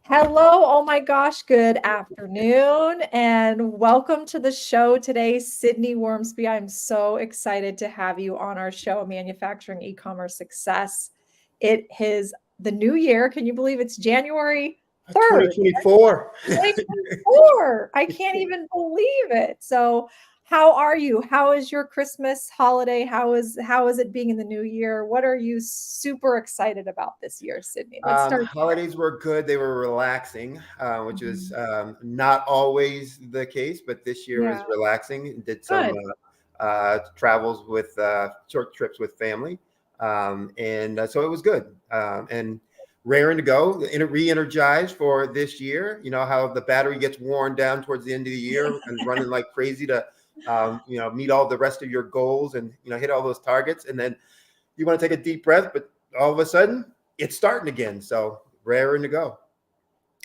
Hello. Oh my gosh. Good afternoon and welcome to the show today, Sydney Wormsby. I'm so excited to have you on our show, Manufacturing E-commerce Success. It is the new year. Can you believe it's January 3rd, 2024. 2024? I can't even believe it. So, how are you? How is your Christmas holiday? How is it being in the new year? What are you super excited about this year, Sydney? Let's start there. Holidays were good. They were relaxing, which is Mhm. not always the case, but this year was Yeah, relaxing. Did some good. travels with short trips with family. And so it was good. And raring to go, re-energized for this year. You know how the battery gets worn down towards the end of the year and running like crazy to, meet all the rest of your goals and, hit all those targets. And then you want to take a deep breath, but all of a sudden it's starting again. So raring to go.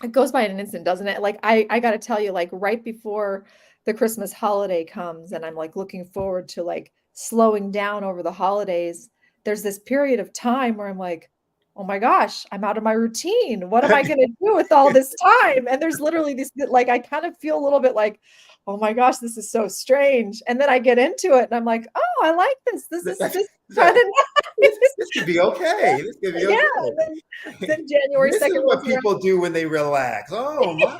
It goes by in an instant, doesn't it? Like I got to tell you, like right before the Christmas holiday comes and I'm like looking forward to like slowing down over the holidays, there's this period of time where I'm like, oh my gosh, I'm out of my routine. What am I going to do with all this time? And there's literally this, like, I kind of feel a little bit like, oh my gosh, this is so strange. And then I get into it and I'm like, oh, I like this. This is kind of nice. This could be okay. This could be Yeah. okay. And then January This is 2nd rolls what around. people do when they relax. Oh my.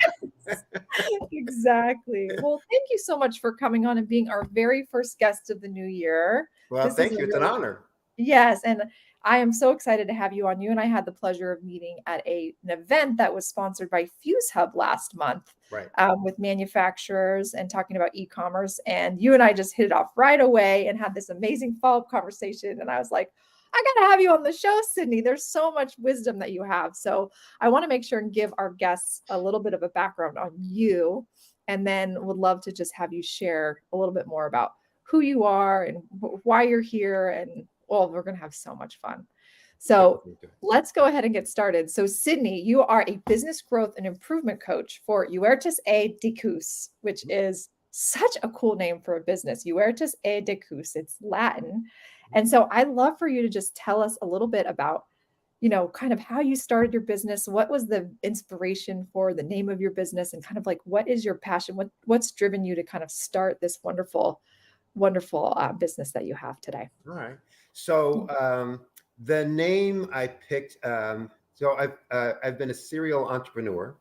Exactly. Well, thank you so much for coming on and being our very first guest of the new year. Well, This is thank a you. It's an really honor. yes, and I am so excited to have you on. You and I had the pleasure of meeting at an event that was sponsored by Fuse Hub last month Right. with manufacturers and talking about e-commerce. And you and I just hit it off right away and had this amazing follow-up conversation. And I was like, I got to have you on the show, Sydney. There's so much wisdom that you have. So I want to make sure and give our guests a little bit of a background on you. And then would love to just have you share a little bit more about who you are and why you're here. And well, we're going to have so much fun. Looking So forward to it. let's go ahead and get started. So, Sydney, you are a business growth and improvement coach for Huertas e Decus, which is such a cool name for a business. Huertas e Decus, it's Latin. And so I'd love for you to just tell us a little bit about, kind of how you started your business. What was the inspiration for the name of your business and kind of like what is your passion? What's driven you to kind of start this wonderful, wonderful business that you have today? All right. So the name I picked. So I've been a serial entrepreneur,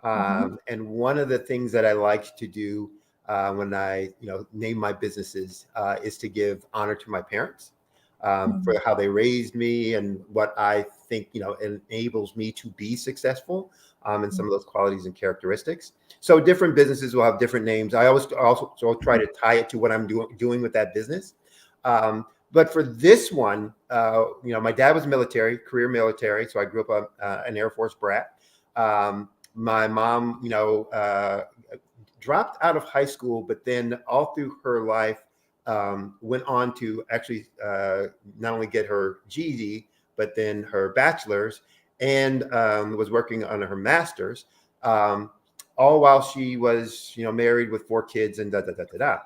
Mhm. and one of the things that I like to do when I name my businesses is to give honor to my parents for Mhm. how they raised me and what I think enables me to be successful in some of those qualities and characteristics. So different businesses will have different names. I always also try to tie it to what I'm doing with that business. But for this one, my dad was military, career military, so I grew up an Air Force brat. My mom, dropped out of high school, but then all through her life went on to actually not only get her GED, but then her bachelor's, and was working on her master's, um, all while she was, married with 4 kids and da da da da da.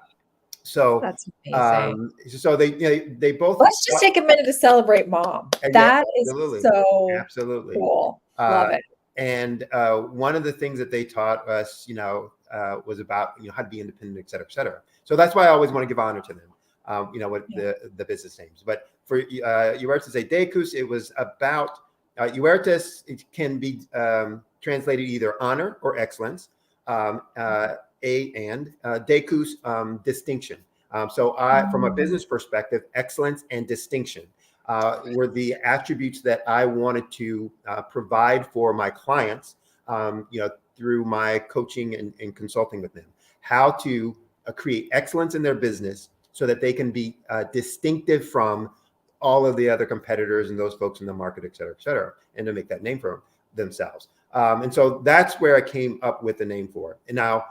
So, That's amazing. so they both. Let's just take a minute to celebrate mom. Yeah, That is absolutely, so absolutely. cool. Love Uh, it. and one of the things that they taught us, was about how to be independent, et cetera, et cetera. So that's why I always want to give honor to them. With Yeah. the business names. But for Huertas e Decus, it was about Huertas. It can be translated either honor or excellence. Decus, distinction. From a Mm, business perspective, excellence and distinction were the attributes that I wanted to provide for my clients, through my coaching and consulting with them, how to create excellence in their business so that they can be distinctive from all of the other competitors and those folks in the market, et cetera, and to make that name for themselves. And so that's where I came up with the name for it. And now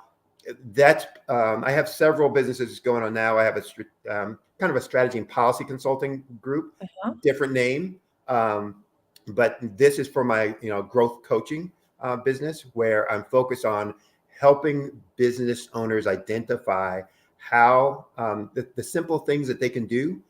that's I have several businesses going on now. I have kind of a strategy and policy consulting group, uh-huh. different name, but this is for my growth coaching business, where I'm focused on helping business owners identify how the simple things that they can do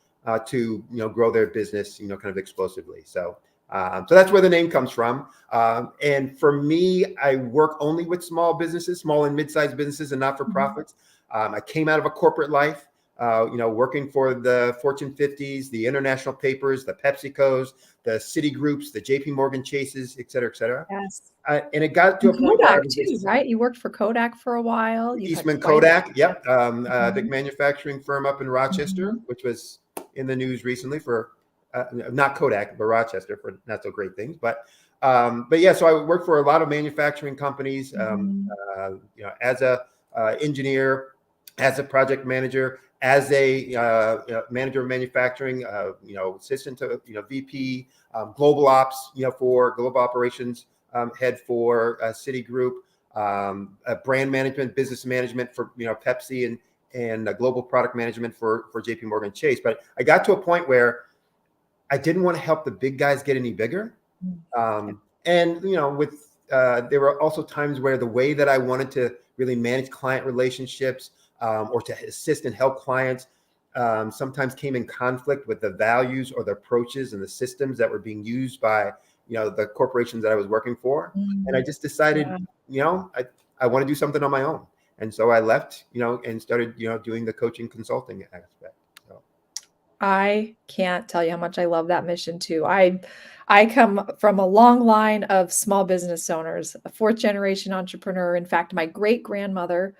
to grow their business kind of explosively. So So that's where the name comes from. And for me, I work only with small businesses, small and mid-sized businesses and not-for-profits. I came out of a corporate life, working for the Fortune 50s, the international papers, the PepsiCos, the Citigroups, the JP Morgan Chases, et cetera, et cetera. Yes. And it got to a And point where I Kodak was too, right? You worked for Kodak for a while. You've had Eastman quite Kodak, yep, big Mhm. manufacturing firm up in Rochester, Mhm. which was in the news recently for not Kodak, but Rochester for not so great things. But yeah, so I worked for a lot of manufacturing companies, Mhm. as a engineer, as a project manager, as a manager of manufacturing, assistant to VP, global ops, for global operations head for Citigroup, brand management, business management for Pepsi, and global product management for JP Morgan Chase. But I got to a point where I didn't want to help the big guys get any bigger. Yeah. And with there were also times where the way that I wanted to really manage client relationships, or to assist and help clients, sometimes came in conflict with the values or the approaches and the systems that were being used by the corporations that I was working for. And I just decided, Yeah. I want to do something on my own. And so I left, and started, doing the coaching consulting aspect. So. I can't tell you how much I love that mission too. I come from a long line of small business owners, a fourth generation entrepreneur. In fact, my great grandmother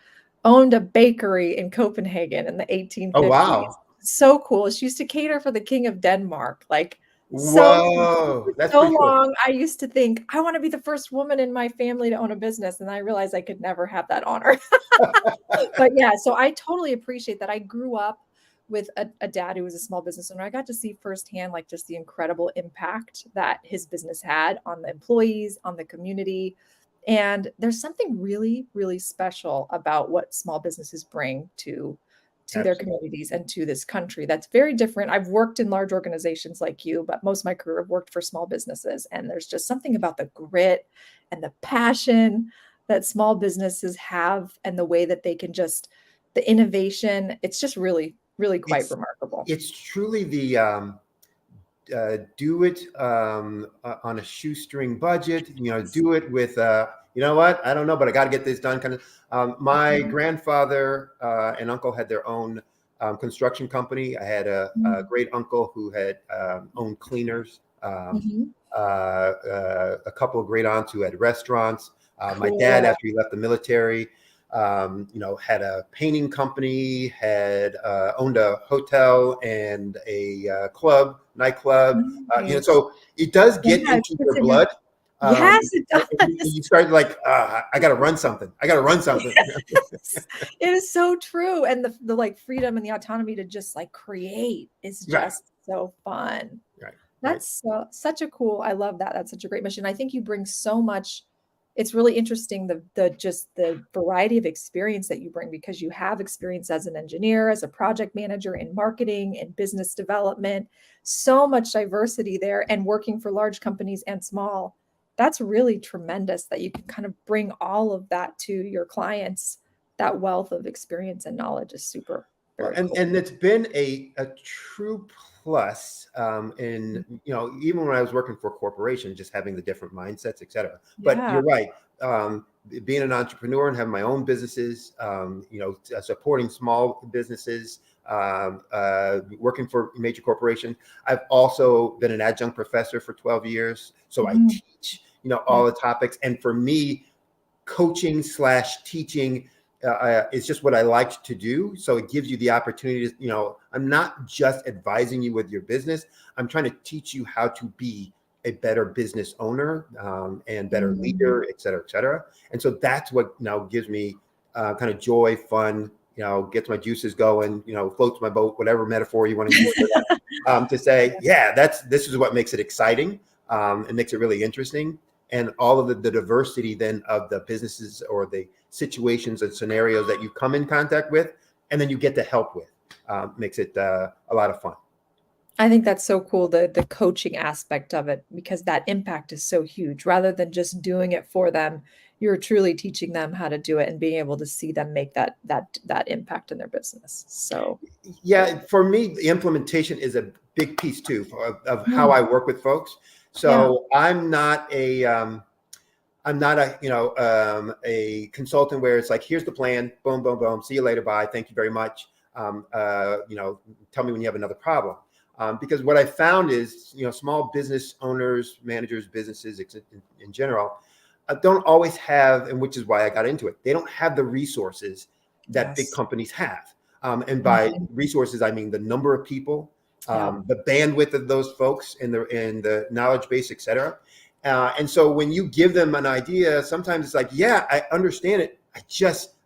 owned a bakery in Copenhagen in the Oh, 1850s. wow. So cool. She used to cater for the King of Denmark. Like so Whoa, for that's so pretty cool. long, I used to think I want to be the first woman in my family to own a business, and I realized I could never have that honor. But yeah, so I totally appreciate that. I grew up with a dad who was a small business owner. I got to see firsthand like just the incredible impact that his business had on the employees, on the community. And there's something really, really special about what small businesses bring to their Absolutely. communities and to this country that's very different. I've worked in large organizations like you, but most of my career I've worked for small businesses. And there's just something about the grit and the passion that small businesses have and the way that they can just the innovation, it's just really, really quite It's remarkable. it's truly the do it on a shoestring budget. Do it with what, I don't know, but I got to get this done. Kind of. My Mhm. grandfather and uncle had their own construction company. I had a Mm. great uncle who had owned cleaners. Mhm. A couple of great aunts who had restaurants. My dad, Cool. after he left the military, had a painting company, had owned a hotel and a nightclub. Nice. So it does get Yeah, it into fits your in your blood. yes, it And does. you start like, I got to run something. I got to run something. Yes. It is so true, and the, like, freedom and the autonomy to just, like, create is Right, just so fun. right, right. That's such a cool I love that, that's such a great mission. I think you bring so much it's really interesting the just the variety of experience that you bring because you have experience as an engineer, as a project manager in marketing and business development, so much diversity there and working for large companies and small. That's really tremendous that you can kind of bring all of that to your clients. That wealth of experience and knowledge is super, Well, very and cool. and it's been a true plus in even when I was working for a corporation, just having the different mindsets, et cetera. But Yeah. you're right. Being an entrepreneur and having my own businesses, supporting small businesses, working for a major corporation. I've also been an adjunct professor for 12 years, so I Mhm. teach Yeah. all the topics. And for me, coaching slash teaching is just what I like to do. So it gives you the opportunity to, I'm not just advising you with your business. I'm trying to teach you how to be a better business owner, and better Mm. leader, et cetera, et cetera. And so that's what now gives me kind of joy, fun, gets my juices going, floats my boat, whatever metaphor you want to use for that, to say, yeah, this is what makes it exciting. It makes it really interesting, and all of the diversity then of the businesses or the situations and scenarios that you come in contact with, and then you get to help with, makes it a lot of fun. I think that's so cool, the coaching aspect of it, because that impact is so huge. Rather than just doing it for them, you're truly teaching them how to do it and being able to see them make that impact in their business. So, yeah. Yeah, for me, the implementation is a big piece too of how Mm. I work with folks. Yeah. So I'm not a consultant where it's like, here's the plan, boom, boom, boom, see you later, bye, thank you very much. Tell me when you have another problem. Because what I found is, small business owners, managers, businesses in general, don't always have, and which is why I got into it. They don't have the resources that big Yes. companies have. And by Mhm. resources, I mean the number of people, Yeah. the bandwidth of those folks, and the knowledge base, et cetera. And so when you give them an idea, sometimes it's like, yeah, I understand it. I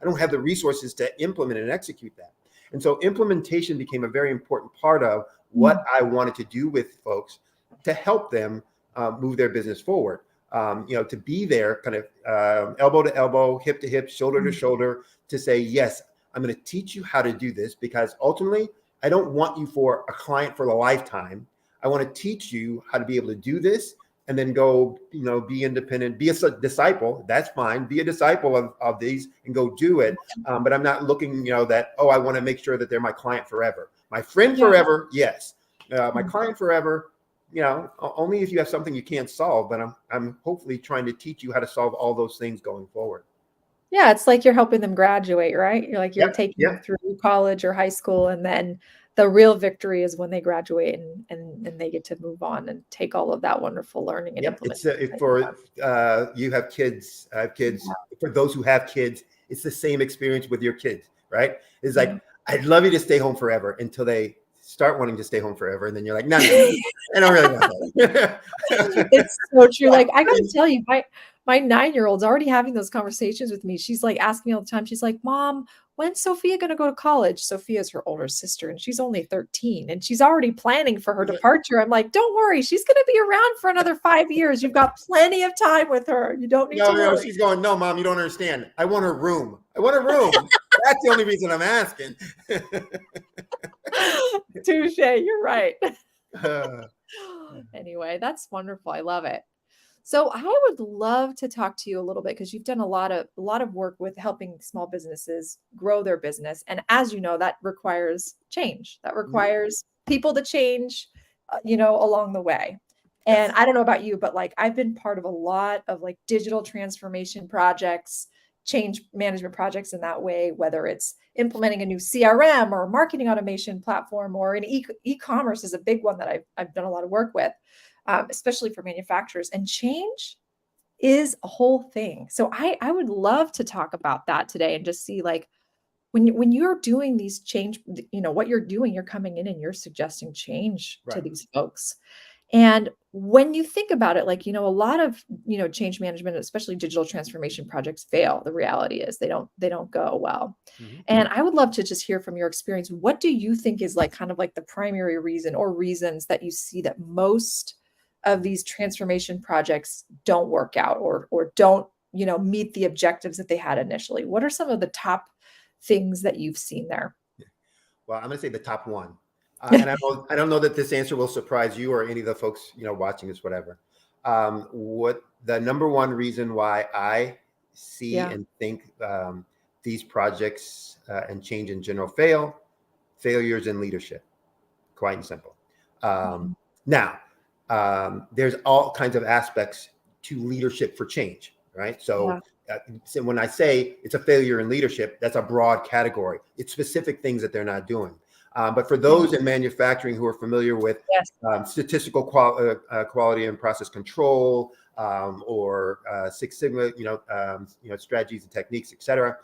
don't have the resources to implement and execute that. And so implementation became a very important part of what I wanted to do with folks to help them move their business forward. To be there kind of elbow to elbow, hip to hip, shoulder to Mhm. shoulder to say, yes, I'm going to teach you how to do this, because ultimately I don't want you for a client for a lifetime. I want to teach you how to be able to do this and then go, be independent, be a disciple. That's fine. Be a disciple of these and go do it. But I'm not looking, that, oh, I want to make sure that they're my client forever. My friend Yeah. forever, yes. My Mhm. client forever, only if you have something you can't solve. But I'm hopefully trying to teach you how to solve all those things going forward. Yeah, it's like you're helping them graduate, right? You're Yep, taking them yep, through college or high school, and then the real victory is when they graduate and they get to move on and take all of that wonderful learning and yep. implement It's it. for you have kids. I have kids. For those who have kids, it's the same experience with your kids, right? It's Yeah. like, I'd love you to stay home forever until they start wanting to stay home forever, and then you're like, no, no, no, I don't really want that. It's so true. But Like, I gotta tell you, my 9-year-old's already having those conversations with me. She's like asking me all the time. She's like, "Mom, when's Sophia gonna go to college?" Sophia's her older sister, and she's only 13, and she's already planning for her departure. I'm like, "Don't worry, she's gonna be around for another 5 years. You've got plenty of time with her. You don't need no, to no, worry." she's going, no, Mom, you don't understand. I want a room. I want a room. That's the only reason I'm asking. Touche, you're right. Uh, Anyway, that's wonderful. I love it. So I would love to talk to you a little bit because you've done a lot of work with helping small businesses grow their business. And as you know, that requires change. That mhm, requires people to change, along the way. And yes. I don't know about you, but like I've been part of a lot of like digital transformation projects, change management projects in that way, whether it's implementing a new CRM or marketing automation platform or an e-commerce is a big one that I've done a lot of work with, especially for manufacturers. And change is a whole thing. So I would love to talk about that today and just see like when you're doing these change, what you're doing, you're coming in and you're suggesting change to Right. these folks. And when you think about it, like, a lot of, change management, especially digital transformation projects fail. The reality is they don't go well. Mhm. And I would love to just hear from your experience. What do you think is like kind of like the primary reason or reasons that you see that most of these transformation projects don't work out or don't, meet the objectives that they had initially? What are some of the top things that you've seen there? Well, I'm going to say the top one. And I don't know that this answer will surprise you or any of the folks, watching this, whatever. What the number one reason why I see Yeah. and think these projects and change in general failures in leadership, quite and simple. Um, Mhm. now, there's all kinds of aspects to leadership for change, right? Yeah. So when I say it's a failure in leadership, that's a broad category. It's specific things that they're not doing. But for Yeah. those in manufacturing who are familiar with Yes. statistical quality and process control, or Six Sigma, strategies and techniques, et cetera,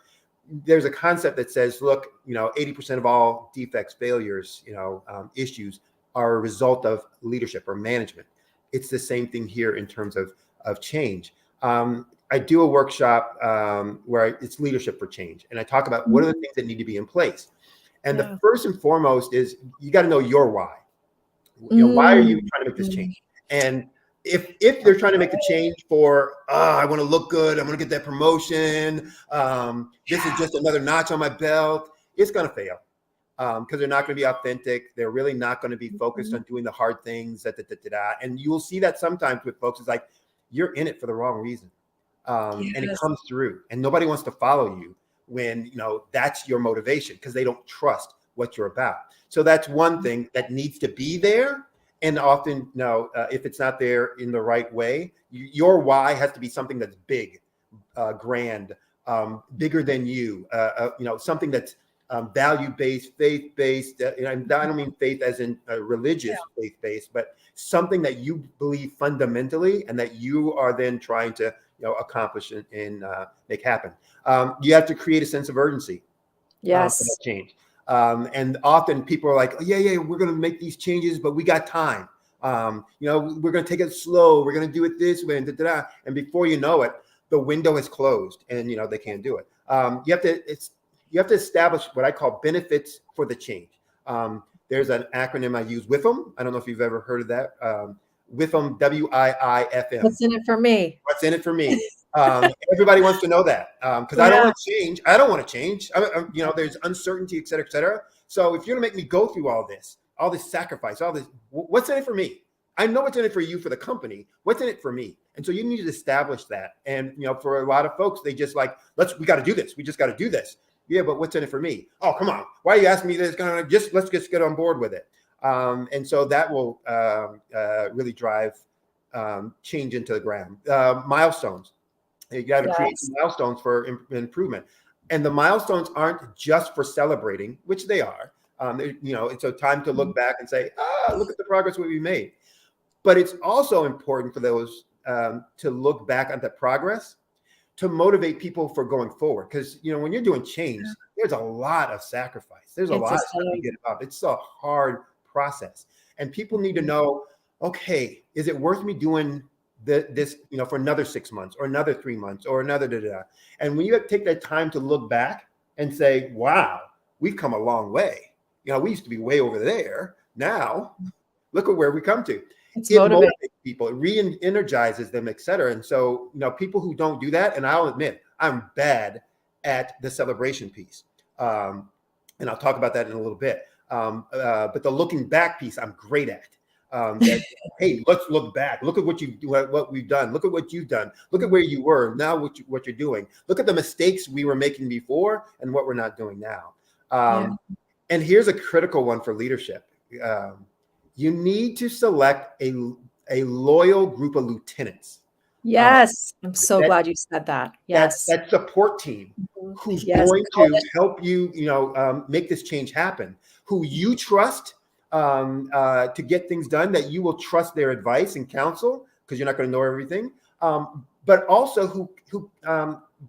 there's a concept that says, look, 80% of all defects, failures, issues are a result of leadership or management. It's the same thing here in terms of change. I do a workshop where it's leadership for change, and I talk about what are the Mhm. things that need to be in place. And the Yeah. first and foremost is you got to know your why. Why are you Mm. trying to make this change? Mm. And if they're trying to make the change for, I want to look good, I want to get that promotion, this is Yeah. just another notch on my belt, it's going to fail because they're not going to be authentic. They're really not going to be focused Mhm. on doing the hard things. And you will see that sometimes with folks. It's like you're in it for the wrong reason, and it Yes. comes through. And nobody wants to follow you when that's your motivation because they don't trust what you're about. So that's one thing that needs to be there. And often, no, if it's not there in the right way, your why has to be something that's big, grand, bigger than you. Something that's value-based, faith-based. I don't mean faith as in religious faith-based, but something that you believe fundamentally and that you are then trying to accomplish and make happen. You have to create a sense of urgency. Yes. For that change. And often people are like, oh, yeah, we're going to make these changes, but we got time. We're going to take it slow. We're going to do it this way, and before you know it, the window is closed, and they can't do it. You have to establish what I call benefits for the change. There's an acronym I use, WIFM. I don't know if you've ever heard of that. WIFM, WIIFM. What's in it for me? What's in it for me? Everybody wants to know that because I don't want to change. I don't want to change. There's uncertainty, et cetera, et cetera. So if you're going to make me go through all this sacrifice, all this, what's in it for me? I know what's in it for you, for the company. What's in it for me? And so you need to establish that. And for a lot of folks, they just like, we got to do this. We just got to do this. Yeah, but what's in it for me? Oh, come on. Why are you asking me this? Let's just get on board with it. And so that will really drive change into the ground. Milestones. You got to create milestones for improvement. And the milestones aren't just for celebrating, which they are. It's a time to look back and say, look at the progress we made. But it's also important for those to look back at that progress to motivate people for going forward. Because, when you're doing change, there's a lot of sacrifice. There's a lot of stuff to get involved. It's a hard process. And people need to know, okay, is it worth me doing this, for another 6 months or another 3 months or another And when you take that time to look back and say, wow, we've come a long way. We used to be way over there. Now look at where we come to. It motivates people, it re-energizes them, et cetera. And so, people who don't do that, and I'll admit, I'm bad at the celebration piece. And I'll talk about that in a little bit. But the looking back piece, I'm great at. Hey, let's look back. Look at what we've done. Look at what you've done. Look at where you were now. What you're doing. Look at the mistakes we were making before and what we're not doing now. And here's a critical one for leadership. You need to select a loyal group of lieutenants. Yes, I'm so glad you said that. Yes, that support team who's going to help you, make this change happen. Who you trust. To get things done, that you will trust their advice and counsel, because you're not going to know everything, but also who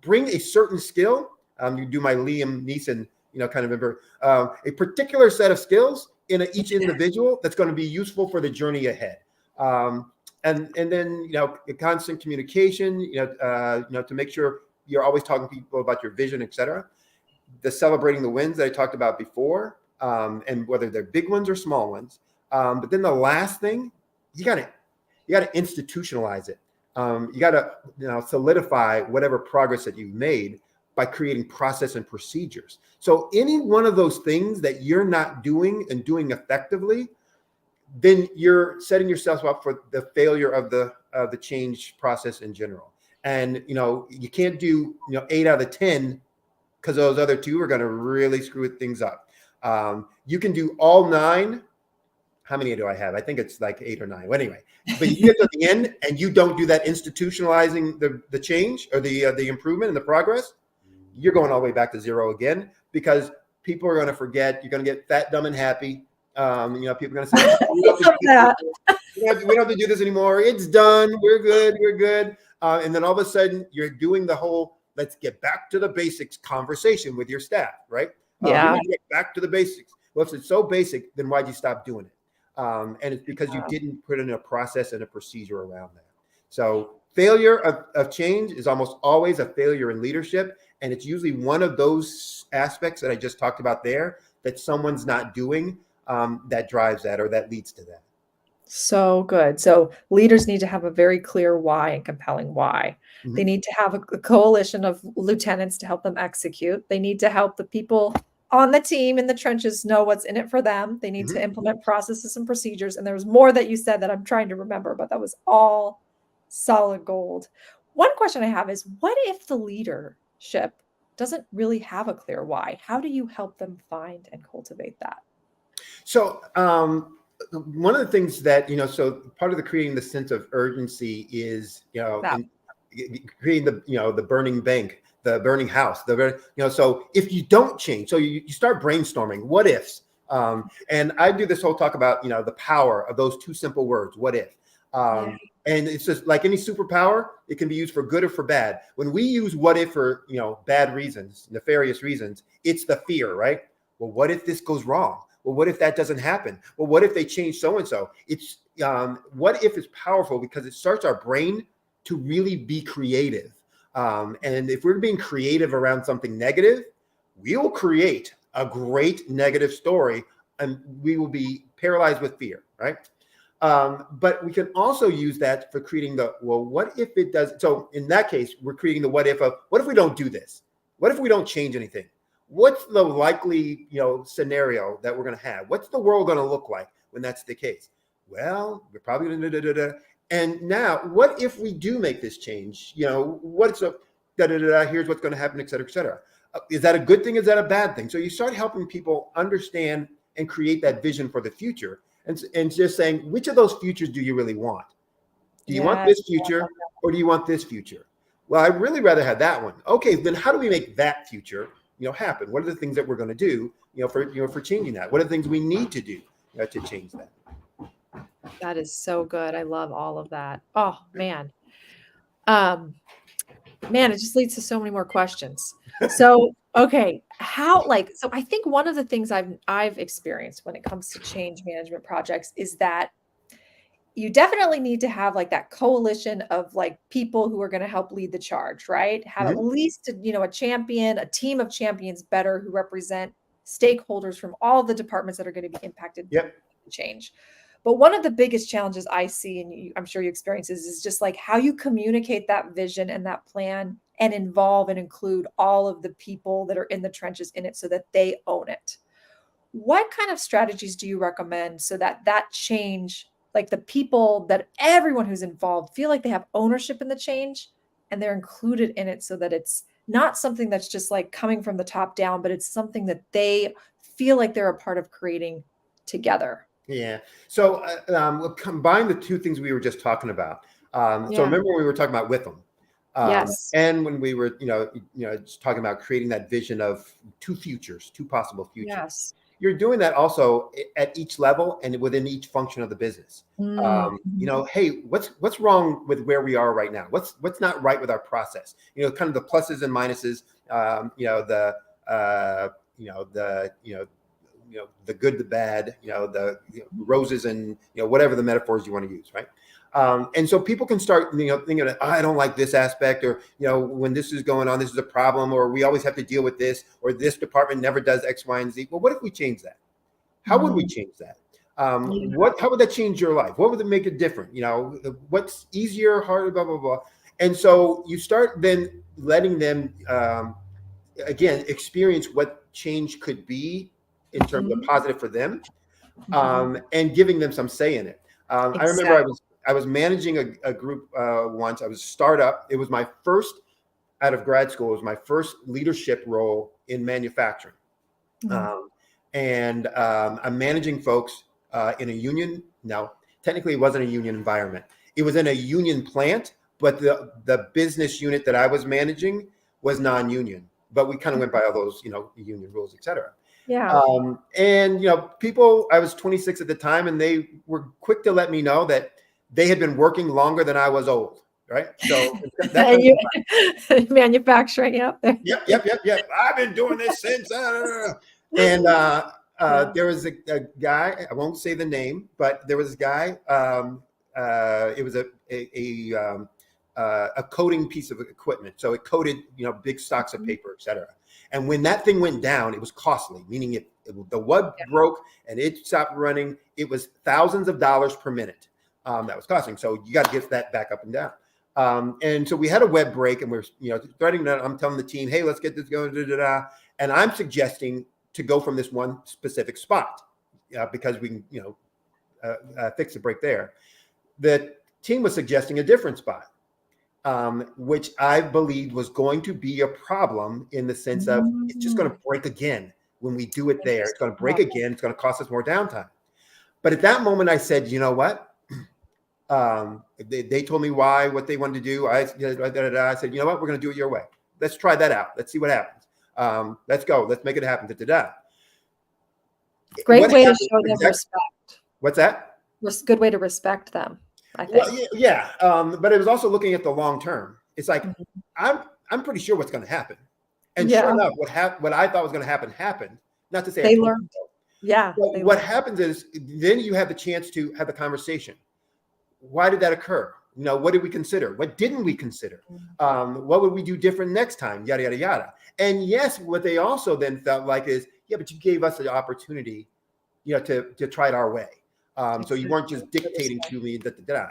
bring a certain skill. You do my Liam Neeson, kind of a particular set of skills in each individual that's going to be useful for the journey ahead. And then constant communication, to make sure you're always talking to people about your vision, et cetera. The celebrating the wins that I talked about before. And whether they're big ones or small ones. But then the last thing, you gotta institutionalize it. You gotta solidify whatever progress that you've made by creating process and procedures. So any one of those things that you're not doing and doing effectively, then you're setting yourself up for the failure of the change process in general. And you can't do 8 out of 10 because those other 2 are going to really screw things up. You can do all 9. How many do I have? I think it's like 8 or 9. Well, anyway, but you get to the end and you don't do that institutionalizing the change or the improvement and the progress, you're going all the way back to 0 again, because people are going to forget. You're going to get fat, dumb, and happy. People are going to say, we don't have to do this anymore. It's done. We're good. And then all of a sudden you're doing the whole, let's get back to the basics conversation with your staff, right? Yeah. Get back to the basics. Well, if it's so basic, then why'd you stop doing it? And it's because you didn't put in a process and a procedure around that. So failure of change is almost always a failure in leadership. And it's usually one of those aspects that I just talked about there that someone's not doing that drives that or that leads to that. So good. So leaders need to have a very clear why and compelling why. Mm-hmm. They need to have a coalition of lieutenants to help them execute. They need to help the people on the team in the trenches know what's in it for them. They need to implement processes and procedures. And there was more that you said that I'm trying to remember, but that was all solid gold. One question I have is, what if the leadership doesn't really have a clear why? How do you help them find and cultivate that? So one of the things that, so part of the creating the sense of urgency is, That. creating the burning bank, the burning house, so if you don't change, so you start brainstorming what ifs. And I do this whole talk about, the power of those two simple words, what if. Yeah. And it's just like any superpower, it can be used for good or for bad. When we use what if for, bad reasons, nefarious reasons, it's the fear, right? Well, what if this goes wrong? Well, what if that doesn't happen? Well, what if they change so-and-so? It's what if is powerful because it starts our brain to really be creative. And if we're being creative around something negative, we will create a great negative story and we will be paralyzed with fear, right? But we can also use that for creating what if it does? So in that case, we're creating the what if of, what if we don't do this? What if we don't change anything? What's the likely, scenario that we're going to have? What's the world going to look like when that's the case? Well, we're probably going to And now, what if we do make this change? What's a here's what's going to happen, et cetera, et cetera. Is that a good thing? Is that a bad thing? So you start helping people understand and create that vision for the future, and just saying, which of those futures do you really want? Do you want this future, or do you want this future? Well, I'd really rather have that one. Okay, then how do we make that future happen? What are the things that we're going to do, for changing that? What are the things we need to do to change that? That is so good. I love all of that. Oh man. Man, it just leads to so many more questions. So, okay, so I think one of the things I've experienced when it comes to change management projects is that you definitely need to have like that coalition of like people who are going to help lead the charge, right? Have at least, a champion, a team of champions better who represent stakeholders from all the departments that are going to be impacted by change. But one of the biggest challenges I see, and I'm sure you experience, is just like how you communicate that vision and that plan and involve and include all of the people that are in the trenches in it so that they own it. What kind of strategies do you recommend so that change, like the people, that everyone who's involved feel like they have ownership in the change and they're included in it, so that it's not something that's just like coming from the top down, but it's something that they feel like they're a part of creating together? Yeah. So we'll combine the two things we were just talking about. So remember when we were talking about Witham? Yes. And when we were, just talking about creating that vision of two possible futures. Yes. You're doing that also at each level and within each function of the business. Hey, what's wrong with where we are right now? What's not right with our process? Kind of the pluses and minuses. The good, the bad, the roses and, whatever the metaphors you want to use, right? And so people can start, thinking, I don't like this aspect, or, when this is going on, this is a problem, or we always have to deal with this, or this department never does X, Y, and Z. Well, what if we change that? How would we change that? How would that change your life? What would it make it different? What's easier, harder, blah, blah, blah. And so you start then letting them, again, experience what change could be in terms of positive for them, and giving them some say in it. I remember I was managing a group once. I was a startup. It was my first out of grad school. It was my first leadership role in manufacturing. And I'm managing folks in a union. No, technically it wasn't a union environment. It was in a union plant, but the business unit that I was managing was non-union. But we kind of went by all those, union rules, et cetera. Yeah. And, people, I was 26 at the time, and they were quick to let me know that they had been working longer than I was old. Right. So manufacturing. Yep. Yep. I've been doing this since. And there was a guy, I won't say the name, but there was a guy. It was a coding piece of equipment. So it coded, big stocks of paper, et cetera. And when that thing went down, it was costly, meaning the web broke and it stopped running. It was thousands of dollars per minute that was costing. So you got to get that back up and down. And so we had a web break, and we're, starting to, I'm telling the team, hey, let's get this going. And I'm suggesting to go from this one specific spot because we can, fix the break there. The team was suggesting a different spot. Which I believed was going to be a problem in the sense of it's just going to break again when we do it there. It's going to break again. It's going to cost us more downtime. But at that moment, I said, you know what? They told me what they wanted to do. I said, you know what? We're going to do it your way. Let's try that out. Let's see what happens. Let's go. Let's make it happen. Great What way to happened show them exactly? respect. What's that? Good way to respect them, I think. Well, yeah. But it was also looking at the long term. It's like, Mhm. I'm pretty sure what's going to happen. And Yeah. sure enough, what I thought was going to happen happened. Not to say I They told learned. you so. Yeah. But They what learned. happens is then you have the chance to have the conversation. Why did that occur? What did we consider? What didn't we consider? What would we do different next time? Yada, yada, yada. And yes, what they also then felt like is, yeah, but you gave us the opportunity, to try it our way. So you weren't just dictating to me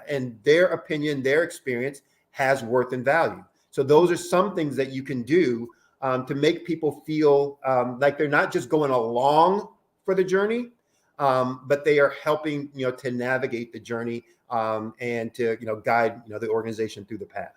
and their opinion, their experience has worth and value. So those are some things that you can do to make people feel like they're not just going along for the journey, but they are helping, to navigate the journey and to, guide, the organization through the path.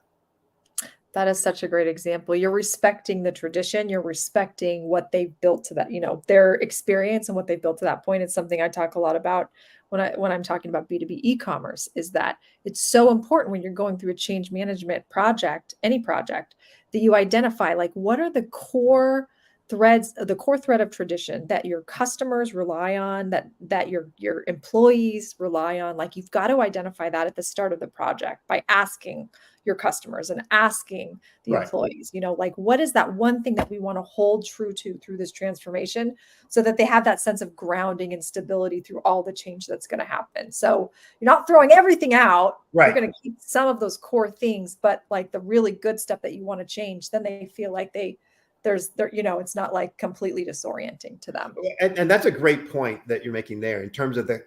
That is such a great example. You're respecting the tradition. You're respecting what they've built to that, their experience and what they've built to that point. It's something I talk a lot about when I'm talking about B2B e-commerce, is that it's so important when you're going through a change management project, any project, that you identify like what are the core threads, the core thread of tradition that your customers rely on, that your employees rely on. Like you've got to identify that at the start of the project by asking your customers and asking the Right. employees, like what is that one thing that we want to hold true to through this transformation so that they have that sense of grounding and stability through all the change that's going to happen. So you're not throwing everything out. Right. You're going to keep some of those core things, but like the really good stuff that you want to change, then they feel like it's not like completely disorienting to them. And that's a great point that you're making there in terms of the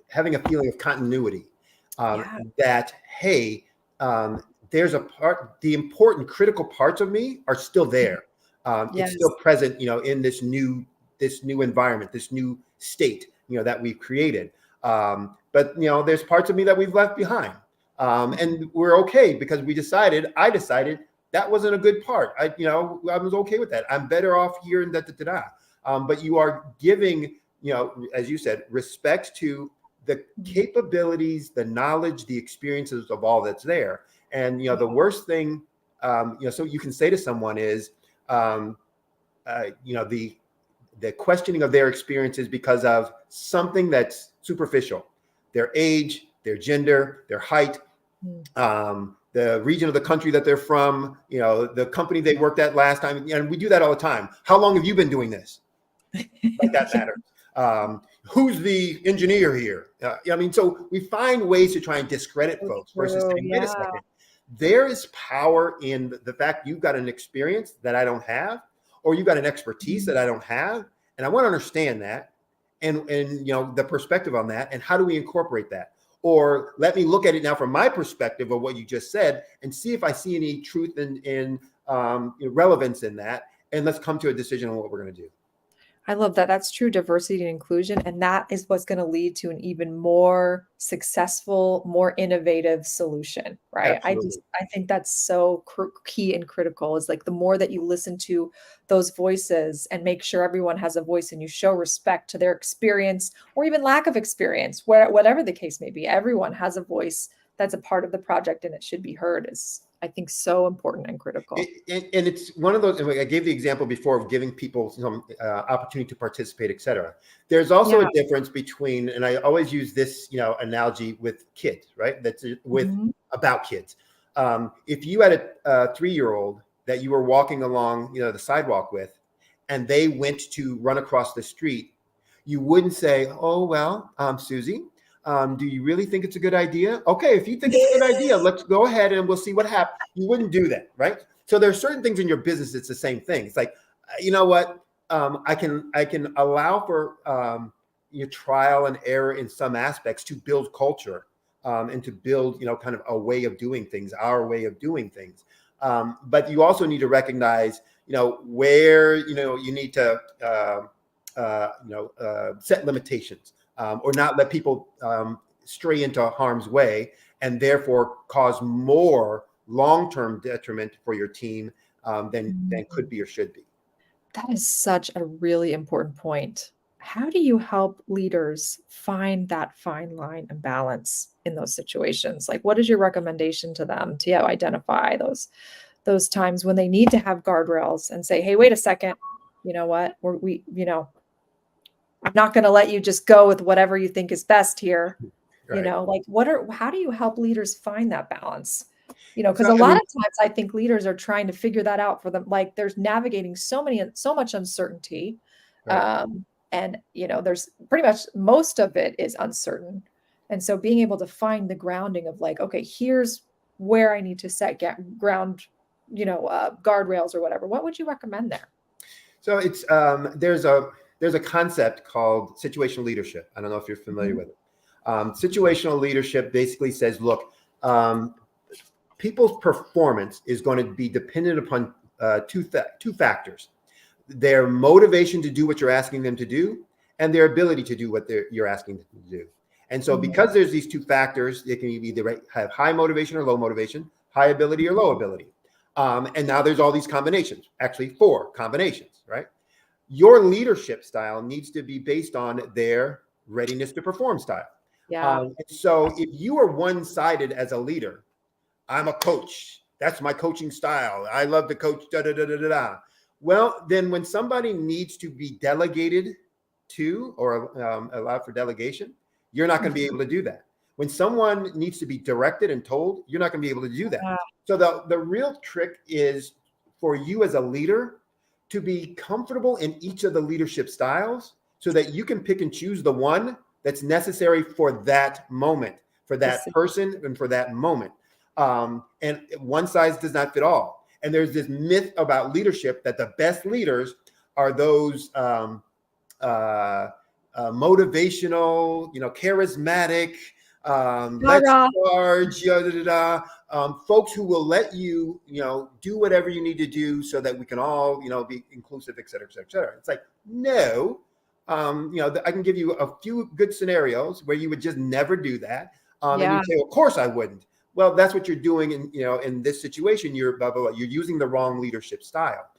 having a feeling of continuity. That, hey, there's the important critical parts of me are still there. Yes. It's still present, in this new environment, this new state, that we've created. But there's parts of me that we've left behind. And we're okay because I decided that wasn't a good part. I was okay with that. I'm better off here and but you are giving, as you said, respect to the capabilities, the knowledge, the experiences of all that's there. And, the worst thing, so you can say to someone is, the questioning of their experiences because of something that's superficial, their age, their gender, their height, the region of the country that they're from, the company they worked at last time. And we do that all the time. How long have you been doing this? Like that matters. Who's the engineer here? So we find ways to try and discredit folks versus saying, wait a second, there is power in the fact you've got an experience that I don't have, or you've got an expertise that I don't have. And I want to understand that and the perspective on that. And how do we incorporate that? Or let me look at it now from my perspective of what you just said and see if I see any truth and relevance in that. And let's come to a decision on what we're going to do. I love that. That's true diversity and inclusion. And that is what's going to lead to an even more successful, more innovative solution, right? Absolutely. I think that's so key and critical, is like the more that you listen to those voices and make sure everyone has a voice and you show respect to their experience or even lack of experience, whatever the case may be, everyone has a voice that's a part of the project and it should be heard, is I think so important and critical. And it's one of those, I gave the example before of giving people some opportunity to participate, et cetera. There's also a difference between, and I always use this, analogy with kids, right? That's about kids. If you had a 3-year-old that you were walking along, the sidewalk with, and they went to run across the street, you wouldn't say, oh, well, Susie, do you really think it's a good idea? Okay, if you think it's a good idea, let's go ahead and we'll see what happens. You wouldn't do that, right? So there are certain things in your business, it's the same thing. It's like, you know what? I can allow for your trial and error in some aspects to build culture and to build, kind of a way of doing things, our way of doing things. But you also need to recognize, where, you need to, set limitations. Or not let people stray into harm's way and therefore cause more long-term detriment for your team than could be or should be. That is such a really important point. how do you help leaders find that fine line and balance in those situations? Like, what is your recommendation to them to identify those times when they need to have guardrails and say, "Hey, wait a second, you know what? I'm not going to let you just go with whatever you think is best here." Right. Like how do you help leaders find that balance? Because So, a I lot mean, of times I think leaders are trying to figure that out for them. Like there's navigating so much uncertainty. right. Um, and there's pretty much most of it is uncertain. And so being able to find the grounding of like, okay, here's where I need to set ground, guardrails or whatever. What would you recommend there? So there's a concept called situational leadership. I don't know if you're familiar Mhm. with it. Situational leadership basically says, look, people's performance is going to be dependent upon two factors: their motivation to do what you're asking them to do, and their ability to do what you're asking them to do. And so, Mhm. because there's these two factors, they can either have high motivation or low motivation, high ability or low ability. And now there's all these combinations, actually 4 combinations, right? Your leadership style needs to be based on their readiness to perform style. Yeah. So if you are one-sided as a leader, I'm a coach. That's my coaching style. I love to coach. Da da da da da da. Well, then when somebody needs to be delegated to or allowed for delegation, you're not going to be able to do that. When someone needs to be directed and told, you're not going to be able to do that. Yeah. So the real trick is for you as a leader to be comfortable in each of the leadership styles so that you can pick and choose the one that's necessary for that moment, for that person, and for that moment. And one size does not fit all. And there's this myth about leadership that the best leaders are those motivational, charismatic, let's Rah-rah. charge, folks who will let you, do whatever you need to do so that we can all, be inclusive, et cetera, et cetera, et cetera. It's like, no, I can give you a few good scenarios where you would just never do that. And Yeah. you say, of course I wouldn't. Well, that's what you're doing in this situation. You're blah, blah, blah. You're using the wrong leadership style.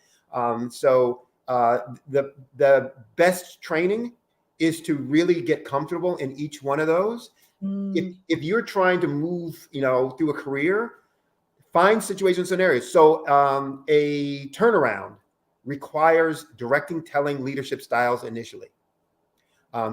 So the best training is to really get comfortable in each one of those. If you're trying to move, through a career, find situation scenarios. So a turnaround requires directing, telling leadership styles initially.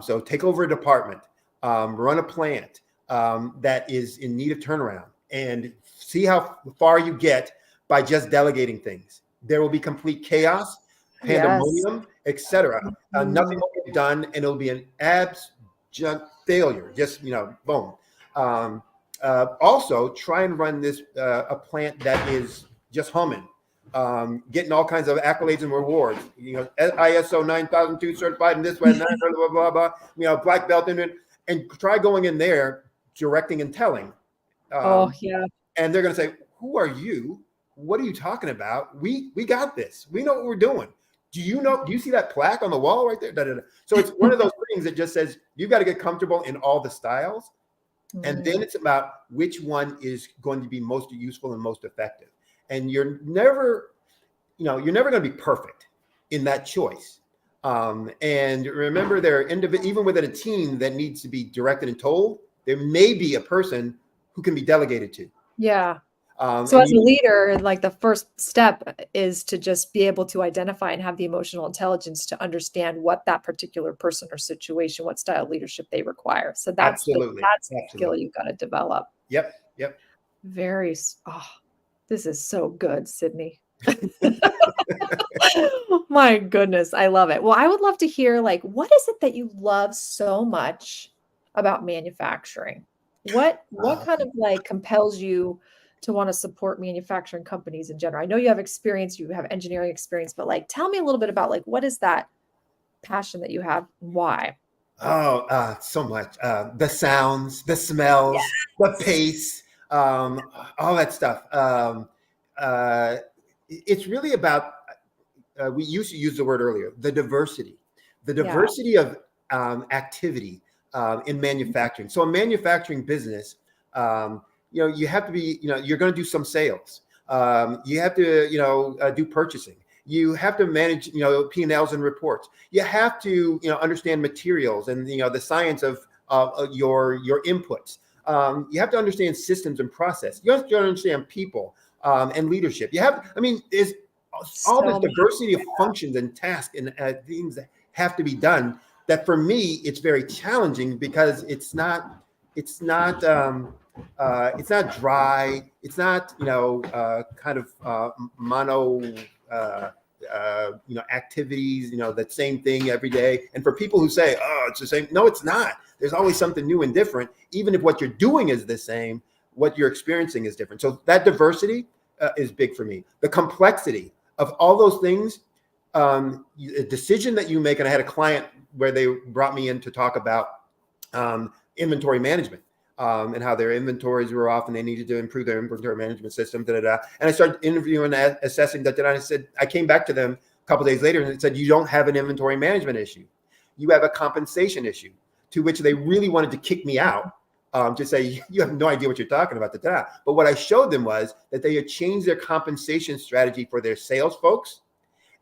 So take over a department, run a plant that is in need of turnaround, and see how far you get by just delegating things. There will be complete chaos, Yes. pandemonium, etc. Nothing will get done, and it'll be an abject failure. Just boom. Also, try and run this a plant that is just humming, getting all kinds of accolades and rewards. ISO 9002 certified and this way, and that, blah blah blah. Black belt in it, and try going in there, directing and telling. Oh, yeah. And they're going to say, "Who are you? What are you talking about? We got this. We know what we're doing. Do you see that plaque on the wall right there?" Da, da, da. So it's one of those things that just says you've got to get comfortable in all the styles. And then it's about which one is going to be most useful and most effective. And you're never going to be perfect in that choice. And remember, even within a team that needs to be directed and told, there may be a person who can be delegated to. Yeah. So as a leader, like the first step is to just be able to identify and have the emotional intelligence to understand what that particular person or situation, what style of leadership they require. So that's the skill you've got to develop. Yep. This is so good, Sydney. My goodness, I love it. Well, I would love to hear what is it that you love so much about manufacturing? What kind of compels you to want to support manufacturing companies in general? I know you have experience, you have engineering experience, but tell me a little bit about what is that passion that you have? Why? Oh, so much. The sounds, the smells, the pace, all that stuff. It's really about, we used to use the word earlier, the diversity of activity in manufacturing. So a manufacturing business, you have to be, you're going to do some sales. You have to, do purchasing. You have to manage, P&Ls and reports. You have to, understand materials and, the science of your inputs. You have to understand systems and process. You have to understand people and leadership. There's all this So diversity of functions and tasks and things that have to be done. That for me, it's very challenging because it's not dry. It's not, kind of mono, activities, that same thing every day. And for people who say, oh, it's the same. No, it's not. There's always something new and different. Even if what you're doing is the same, what you're experiencing is different. So that diversity is big for me. The complexity of all those things, a decision that you make. And I had a client where they brought me in to talk about inventory management. And how their inventories were off and they needed to improve their inventory management system. And I started interviewing, assessing that. I said, I came back to them a couple of days later and it said, you don't have an inventory management issue. You have a compensation issue, to which they really wanted to kick me out, to say, you have no idea what you're talking about. But what I showed them was that they had changed their compensation strategy for their sales folks.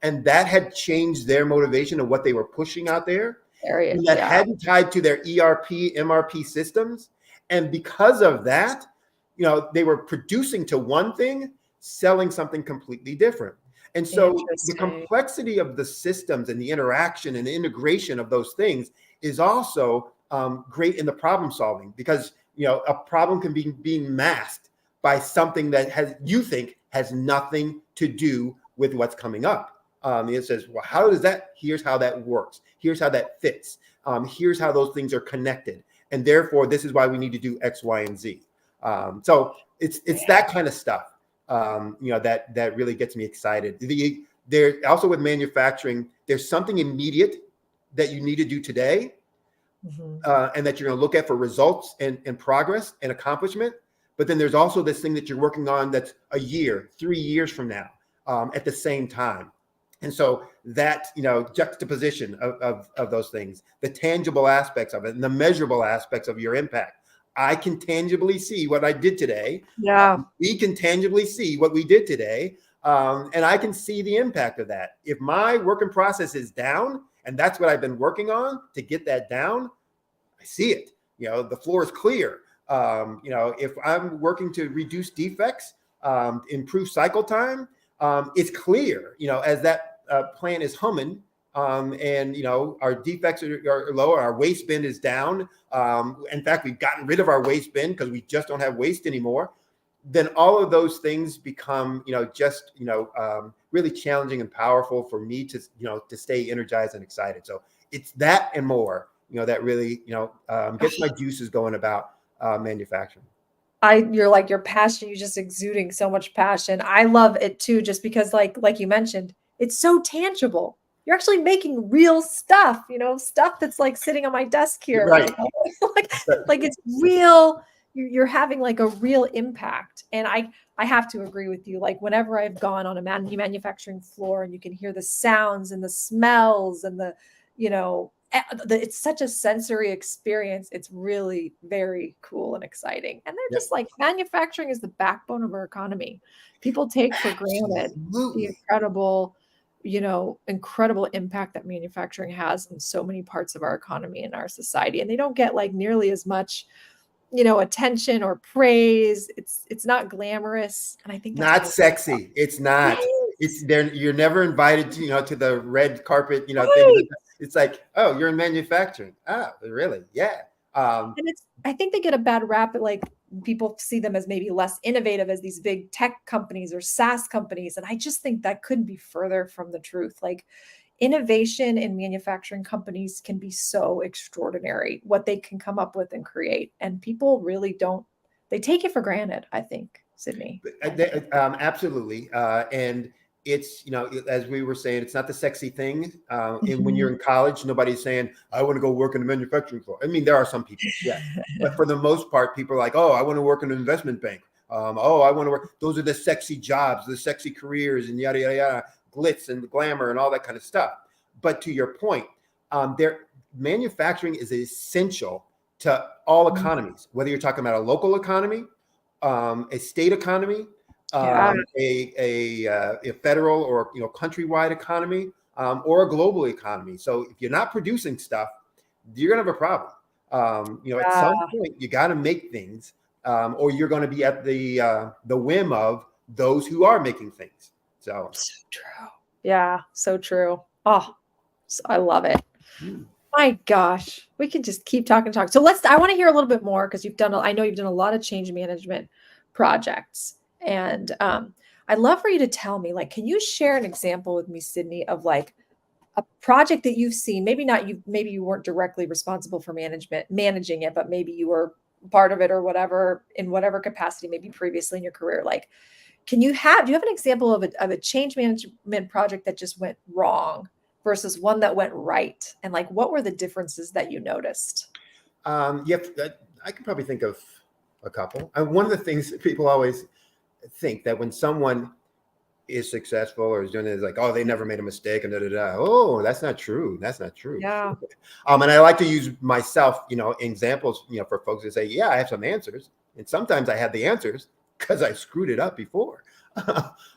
And that had changed their motivation of what they were pushing out there. And that hadn't tied to their ERP, MRP systems. And because of that, they were producing to one thing, selling something completely different. And so the complexity of the systems and the interaction and the integration of those things is also great in the problem solving, because, a problem can be being masked by something that you think has nothing to do with what's coming up. It says, well, here's how that works. Here's how that fits. Here's how those things are connected. And therefore, this is why we need to do X, Y, and Z. So it's that kind of stuff, that really gets me excited. There also with manufacturing, there's something immediate that you need to do today, and that you're going to look at for results and progress and accomplishment. But then there's also this thing that you're working on that's a year, 3 years from now, at the same time. And so that, juxtaposition of those things, the tangible aspects of it and the measurable aspects of your impact. I can tangibly see what I did today. Yeah. We can tangibly see what we did today. And I can see the impact of that. If my working process is down, and that's what I've been working on to get that down, I see it. The floor is clear. If I'm working to reduce defects, improve cycle time, it's clear, as that plant is humming, and our defects are low, our waste bin is down. In fact, we've gotten rid of our waste bin because we just don't have waste anymore. Then all of those things become, really challenging and powerful for me to stay energized and excited. So it's that and more, that really, gets my juices going about manufacturing. Your passion, you're just exuding so much passion. I love it too, just because like you mentioned, it's so tangible. You're actually making real stuff, stuff that's like sitting on my desk here. Right. Like it's real. You're having like a real impact. And I have to agree with you. Like whenever I've gone on a manufacturing floor and you can hear the sounds and the smells and it's such a sensory experience. It's really very cool and exciting. And they're just like, manufacturing is the backbone of our economy. People take for granted the incredible impact that manufacturing has in so many parts of our economy and our society. And they don't get like nearly as much, attention or praise. It's not glamorous. And I think that's not sexy. It's not. It's there. You're never invited to, to the red carpet, thing. It's like, oh, you're in manufacturing. Oh, really? Yeah. And I think they get a bad rap. Like people see them as maybe less innovative as these big tech companies or SaaS companies. And I just think that couldn't be further from the truth. Like innovation in manufacturing companies can be so extraordinary, what they can come up with and create. And people really they take it for granted, I think, Sydney. Absolutely. And it's, as we were saying, it's not the sexy thing. And when you're in college, nobody's saying, I want to go work in the manufacturing floor. I mean, there are some people, yeah. But for the most part, people are like, oh, I want to work in an investment bank. I want to work. Those are the sexy jobs, the sexy careers, and yada, yada, yada, glitz and glamour and all that kind of stuff. But to your point, manufacturing is essential to all economies, whether you're talking about a local economy, a state economy, Yeah. A federal or countrywide economy, or a global economy. So if you're not producing stuff, you're gonna have a problem. At Yeah. some point, you got to make things, or you're going to be at the whim of those who are making things. So, So true. Yeah, so true. Oh, I love it. hmm. My gosh, we can just keep talking, talk. So I want to hear a little bit more because I know you've done a lot of change management projects. And I'd love for you to tell me, like, can you share an example with me, Sydney, of like a project that you've seen, maybe you weren't directly responsible for managing it, but maybe you were part of it or whatever, in whatever capacity, maybe previously in your career. Like, do you have an example of a change management project that just went wrong versus one that went right? And like, what were the differences that you noticed? I can probably think of a couple. And one of the things that people always think that when someone is successful or is doing it is like, oh, they never made a mistake and da da da. Oh, that's not true. That's not true. Yeah. And I like to use myself, examples, for folks to say, yeah, I have some answers, and sometimes I had the answers because I screwed it up before.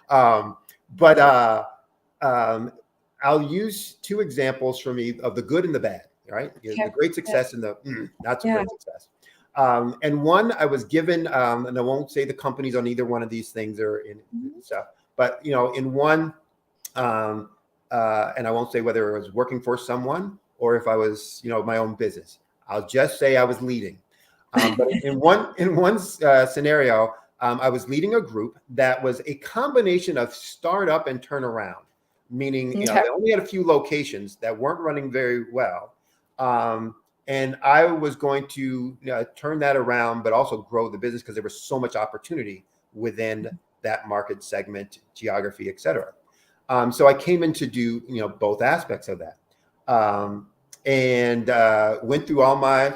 um, but I'll use two examples for me of the good and the bad. Right, Okay. the great success and the not so Yeah. great success. And one I was given, and I won't say the companies on either one of these things are in stuff. But in one, and I won't say whether I was working for someone or if I was, my own business. I'll just say I was leading. But in one scenario, I was leading a group that was a combination of startup and turnaround, meaning Okay. they only had a few locations that weren't running very well, and I was going to turn that around, but also grow the business because there was so much opportunity within that market segment, geography, et cetera. So I came in to do, both aspects of that. And went through all my,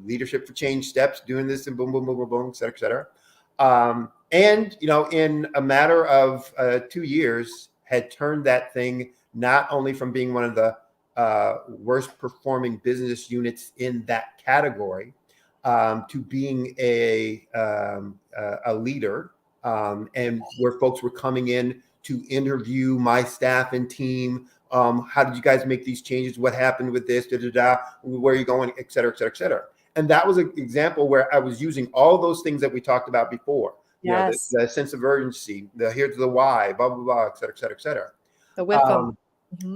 leadership for change steps, doing this and boom, boom, boom, boom, boom, et cetera, et cetera. And, in a matter of 2 years, had turned that thing not only from being one of the worst performing business units in that category to being a leader, and where folks were coming in to interview my staff and team. How did you guys make these changes? What happened with this? Da, da, da, where are you going? Et cetera, et cetera, et cetera. And that was an example where I was using all those things that we talked about before. Yes. The sense of urgency, here's the why, blah, blah, blah, et cetera, et cetera, et cetera. The WIFM.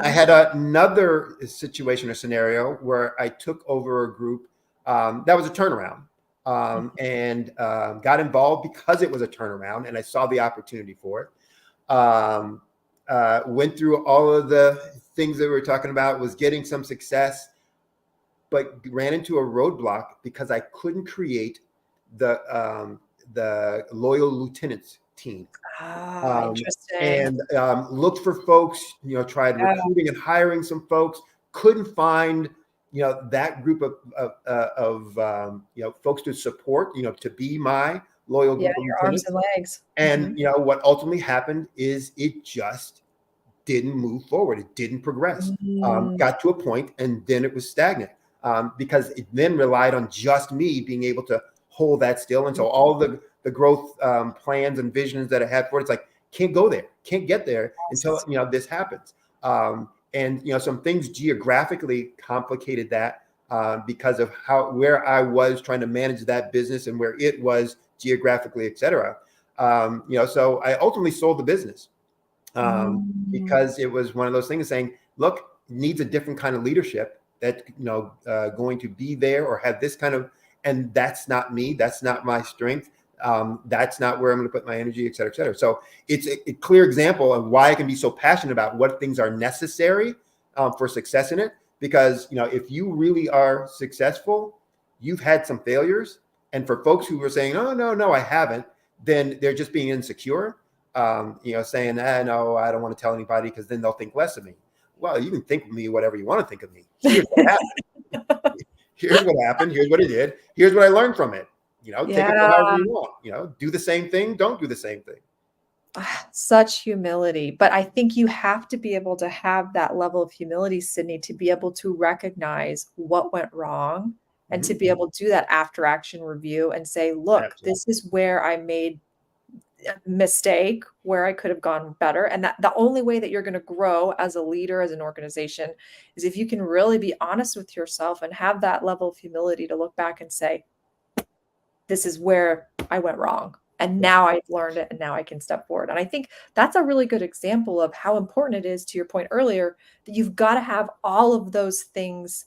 I had another situation or scenario where I took over a group that was a turnaround, and got involved because it was a turnaround and I saw the opportunity for it. Went through all of the things that we were talking about, was getting some success, but ran into a roadblock because I couldn't create the loyal lieutenants team. Interesting. And looked for folks, tried recruiting and hiring some folks, couldn't find, that group of folks to support, to be my loyal group of your lieutenants. arms and legs. And, what ultimately happened is it just didn't move forward. It didn't progress. Got to a point and then it was stagnant because it then relied on just me being able to hold that still. And so all the growth plans and visions that I had for it, it's like, can't go there, can't get there until, this happens. And, some things geographically complicated that because of where I was trying to manage that business and where it was geographically, et cetera. So I ultimately sold the business because it was one of those things saying, look, it needs a different kind of leadership that, going to be there or have this kind of, and that's not me. That's not my strength. That's not where I'm going to put my energy, et cetera, et cetera. So it's a clear example of why I can be so passionate about what things are necessary for success in it. Because, if you really are successful, you've had some failures. And for folks who are saying, oh, no, I haven't, then they're just being insecure, saying, no, I don't want to tell anybody because then they'll think less of me. Well, you can think of me whatever you want to think of me. Here's what happened. Here's what happened. Here's what it did. Here's what I learned from it. Take it however you want. Do the same thing. Don't do the same thing. Such humility. But I think you have to be able to have that level of humility, Sydney, to be able to recognize what went wrong and to be able to do that after action review and say, look, this is where I made mistake where I could have gone better. And that the only way that you're going to grow as a leader, as an organization, is if you can really be honest with yourself and have that level of humility to look back and say, this is where I went wrong. And now I've learned it and now I can step forward. And I think that's a really good example of how important it is, to your point earlier, that you've got to have all of those things,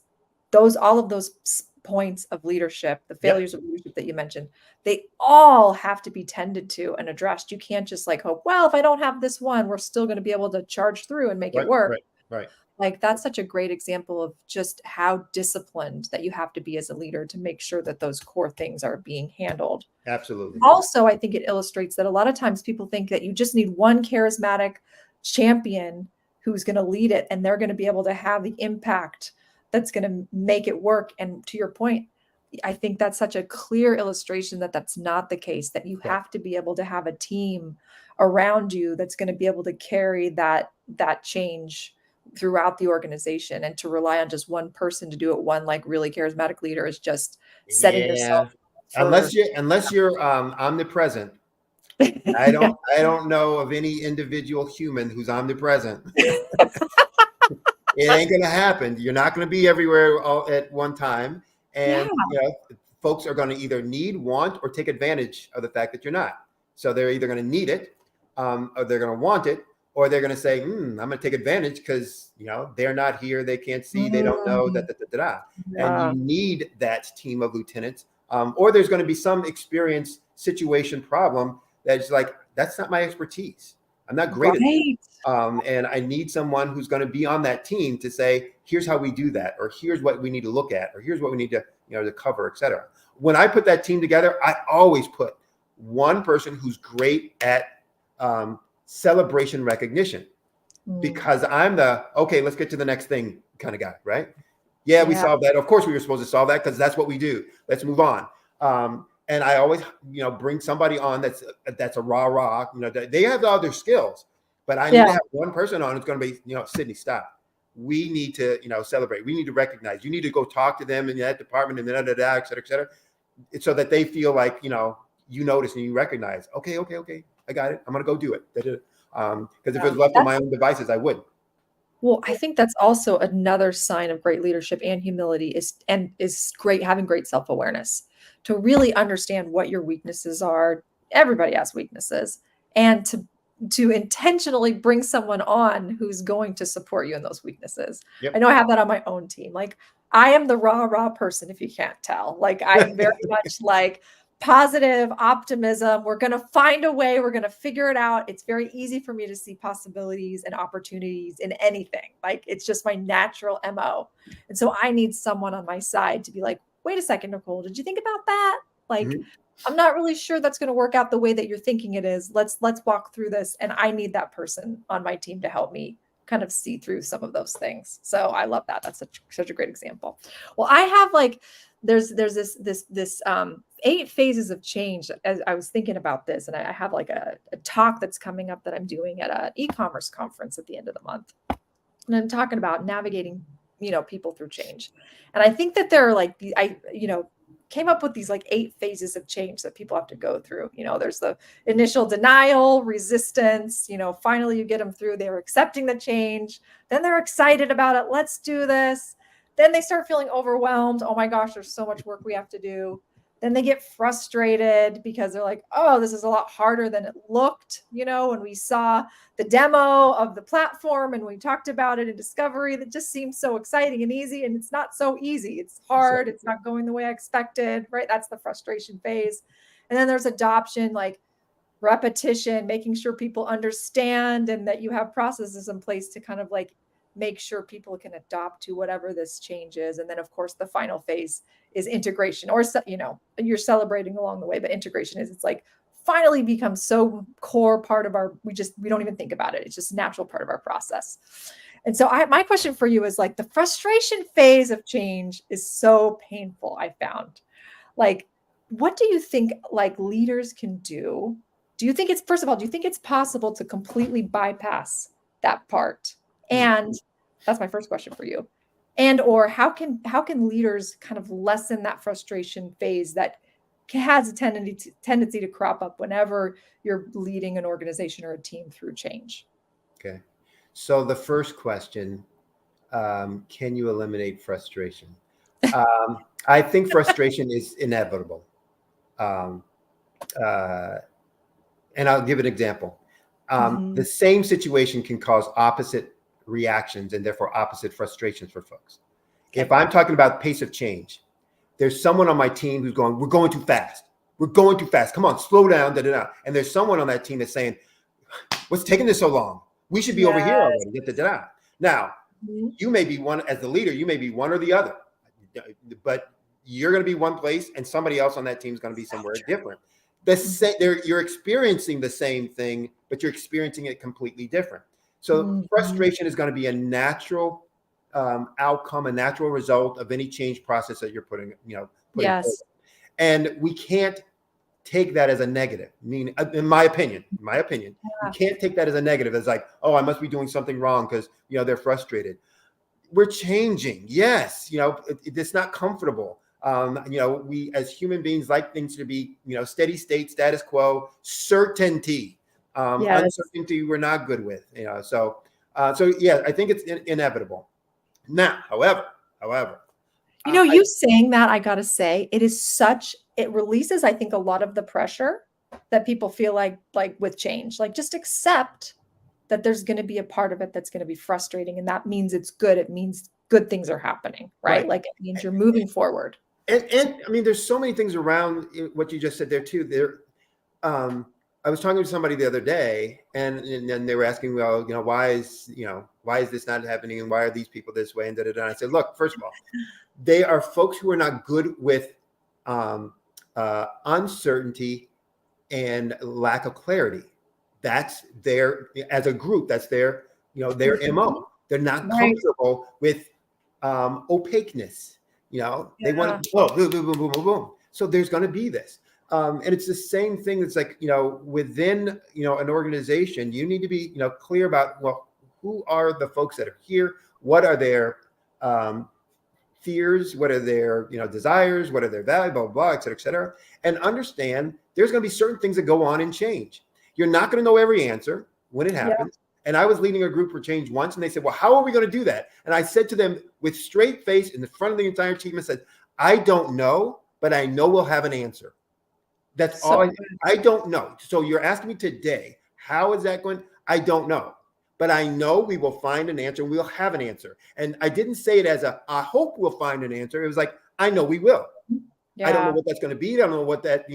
all of those points of leadership, the failures of leadership that you mentioned, they all have to be tended to and addressed. You can't just like hope, well, if I don't have this one, we're still going to be able to charge through and make it work. Right. Like that's such a great example of just how disciplined that you have to be as a leader to make sure that those core things are being handled. Absolutely. Also, I think it illustrates that a lot of times people think that you just need one charismatic champion who's going to lead it and they're going to be able to have the impact that's going to make it work. And to your point, I think that's such a clear illustration that that's not the case, that you have to be able to have a team around you that's going to be able to carry that change throughout the organization. And to rely on just one person to do it, one like really charismatic leader, is just setting yourself unless you're omnipresent. I don't know of any individual human who's omnipresent. It ain't going to happen. You're not going to be everywhere all at one time. And folks are going to either need, want, or take advantage of the fact that you're not. So they're either going to need it, or they're going to want it, or they're going to say, I'm going to take advantage because, they're not here. They can't see. They don't know And you need that team of lieutenants. Or there's going to be some experience, situation, problem that's like, that's not my expertise. I'm not great at it. And I need someone who's going to be on that team to say, here's how we do that, or here's what we need to look at, or here's what we need to, to cover, et cetera. When I put that team together, I always put one person who's great at celebration recognition, because I'm okay, let's get to the next thing kind of guy, right? Yeah, we solved that. Of course we were supposed to solve that because that's what we do. Let's move on. And I always, bring somebody on that's a rah. They have all their skills, but I need to have one person on who's going to be, Sydney, stop. We need to, celebrate. We need to recognize. You need to go talk to them in that department and et cetera, et cetera, so that they feel like, you notice and you recognize. Okay, I got it. I'm going to go do it. Because if it was left on my own devices, I wouldn't. Well, I think that's also another sign of great leadership and humility is great, having great self-awareness, to really understand what your weaknesses are. Everybody has weaknesses, and to intentionally bring someone on who's going to support you in those weaknesses. I know I have that on my own team. Like, I am the raw person, if you can't tell. Like, I'm very much like positive optimism. We're going to find a way. We're going to figure it out. It's very easy for me to see possibilities and opportunities in anything. Like, it's just my natural MO. And so I need someone on my side to be like, wait a second, Nicole, did you think about that? Like, I'm not really sure that's going to work out the way that you're thinking it is. Let's walk through this. And I need that person on my team to help me kind of see through some of those things. So I love that. That's such a great example. Well, I have like, there's this 8 phases of change. As I was thinking about this, and I have like a talk that's coming up that I'm doing at an e-commerce conference at the end of the month. And I'm talking about navigating, people through change. And I think that there are like, came up with these like 8 phases of change that people have to go through. There's the initial denial, resistance, finally you get them through. They're accepting the change. Then they're excited about it. Let's do this. Then they start feeling overwhelmed. Oh my gosh, there's so much work we have to do. Then they get frustrated because they're like, oh, this is a lot harder than it looked. When we saw the demo of the platform and we talked about it in discovery, that just seems so exciting and easy. And it's not so easy. It's hard. It's not going the way I expected, right? That's the frustration phase. And then there's adoption, like repetition, making sure people understand and that you have processes in place to kind of like make sure people can adopt to whatever this change is. And then of course the final phase is integration, or, you're celebrating along the way, but integration is, it's like finally becomes so core part of we don't even think about it. It's just a natural part of our process. And so my question for you is like, the frustration phase of change is so painful. I found, like, what do you think like leaders can do? Do you think it's possible to completely bypass that part? And that's my first question for you. And, or how can leaders kind of lessen that frustration phase that has a tendency to crop up whenever you're leading an organization or a team through change. Okay. So the first question, can you eliminate frustration? I think frustration is inevitable. Um, uh, and I'll give an example. The same situation can cause opposite reactions and therefore opposite frustrations for folks. Okay. If I'm talking about pace of change, there's someone on my team who's going, we're going too fast. We're going too fast. Come on, slow down, da, da, da. And there's someone on that team that's saying, what's taking this so long? We should be over here already. Da, da, da. Now, you may be one, as the leader, you may be one or the other, but you're going to be one place and somebody else on that team is going to be somewhere different. You're experiencing the same thing, but you're experiencing it completely different. So frustration is going to be a natural outcome, a natural result of any change process that you're putting Yes. forward. And we can't take that as a negative. I mean, in my opinion, you can't take that as a negative. It's like, oh, I must be doing something wrong because they're frustrated. We're changing. Yes, it's not comfortable. We as human beings like things to be, steady state, status quo, certainty. Uncertainty we're not good with. So yeah, I think it's inevitable. Now, however, you saying that, I gotta say, it releases, I think, a lot of the pressure that people feel like with change. Like, just accept that there's going to be a part of it that's going to be frustrating, and that means it's good. It means good things are happening, right? Like, it means you're moving forward. And I mean, there's so many things around what you just said there too. I was talking to somebody the other day, and then they were asking, well, why is this not happening, and why are these people this way, and da da da. And I said, look, first of all, they are folks who are not good with uncertainty and lack of clarity. That's as a group, that's their MO. They're not comfortable with opaqueness. They want to boom, boom, boom, boom, boom, boom. So there's going to be this. And it's the same thing. It's like, within, an organization, you need to be, clear about, well, who are the folks that are here? What are their fears? What are their, desires? What are their values, blah, blah, blah, et cetera, and understand there's going to be certain things that go on and change. You're not going to know every answer when it happens. And I was leading a group for change once, and they said, well, how are we going to do that? And I said to them with straight face in the front of the entire team, I said, I don't know, but I know we'll have an answer. That's all. I don't know. So you're asking me today, how is that going? I don't know, but I know we will find an answer. We'll have an answer. And I didn't say it as I hope we'll find an answer. It was like, I know we will. Yeah. I don't know what that's going to be. I don't know what that,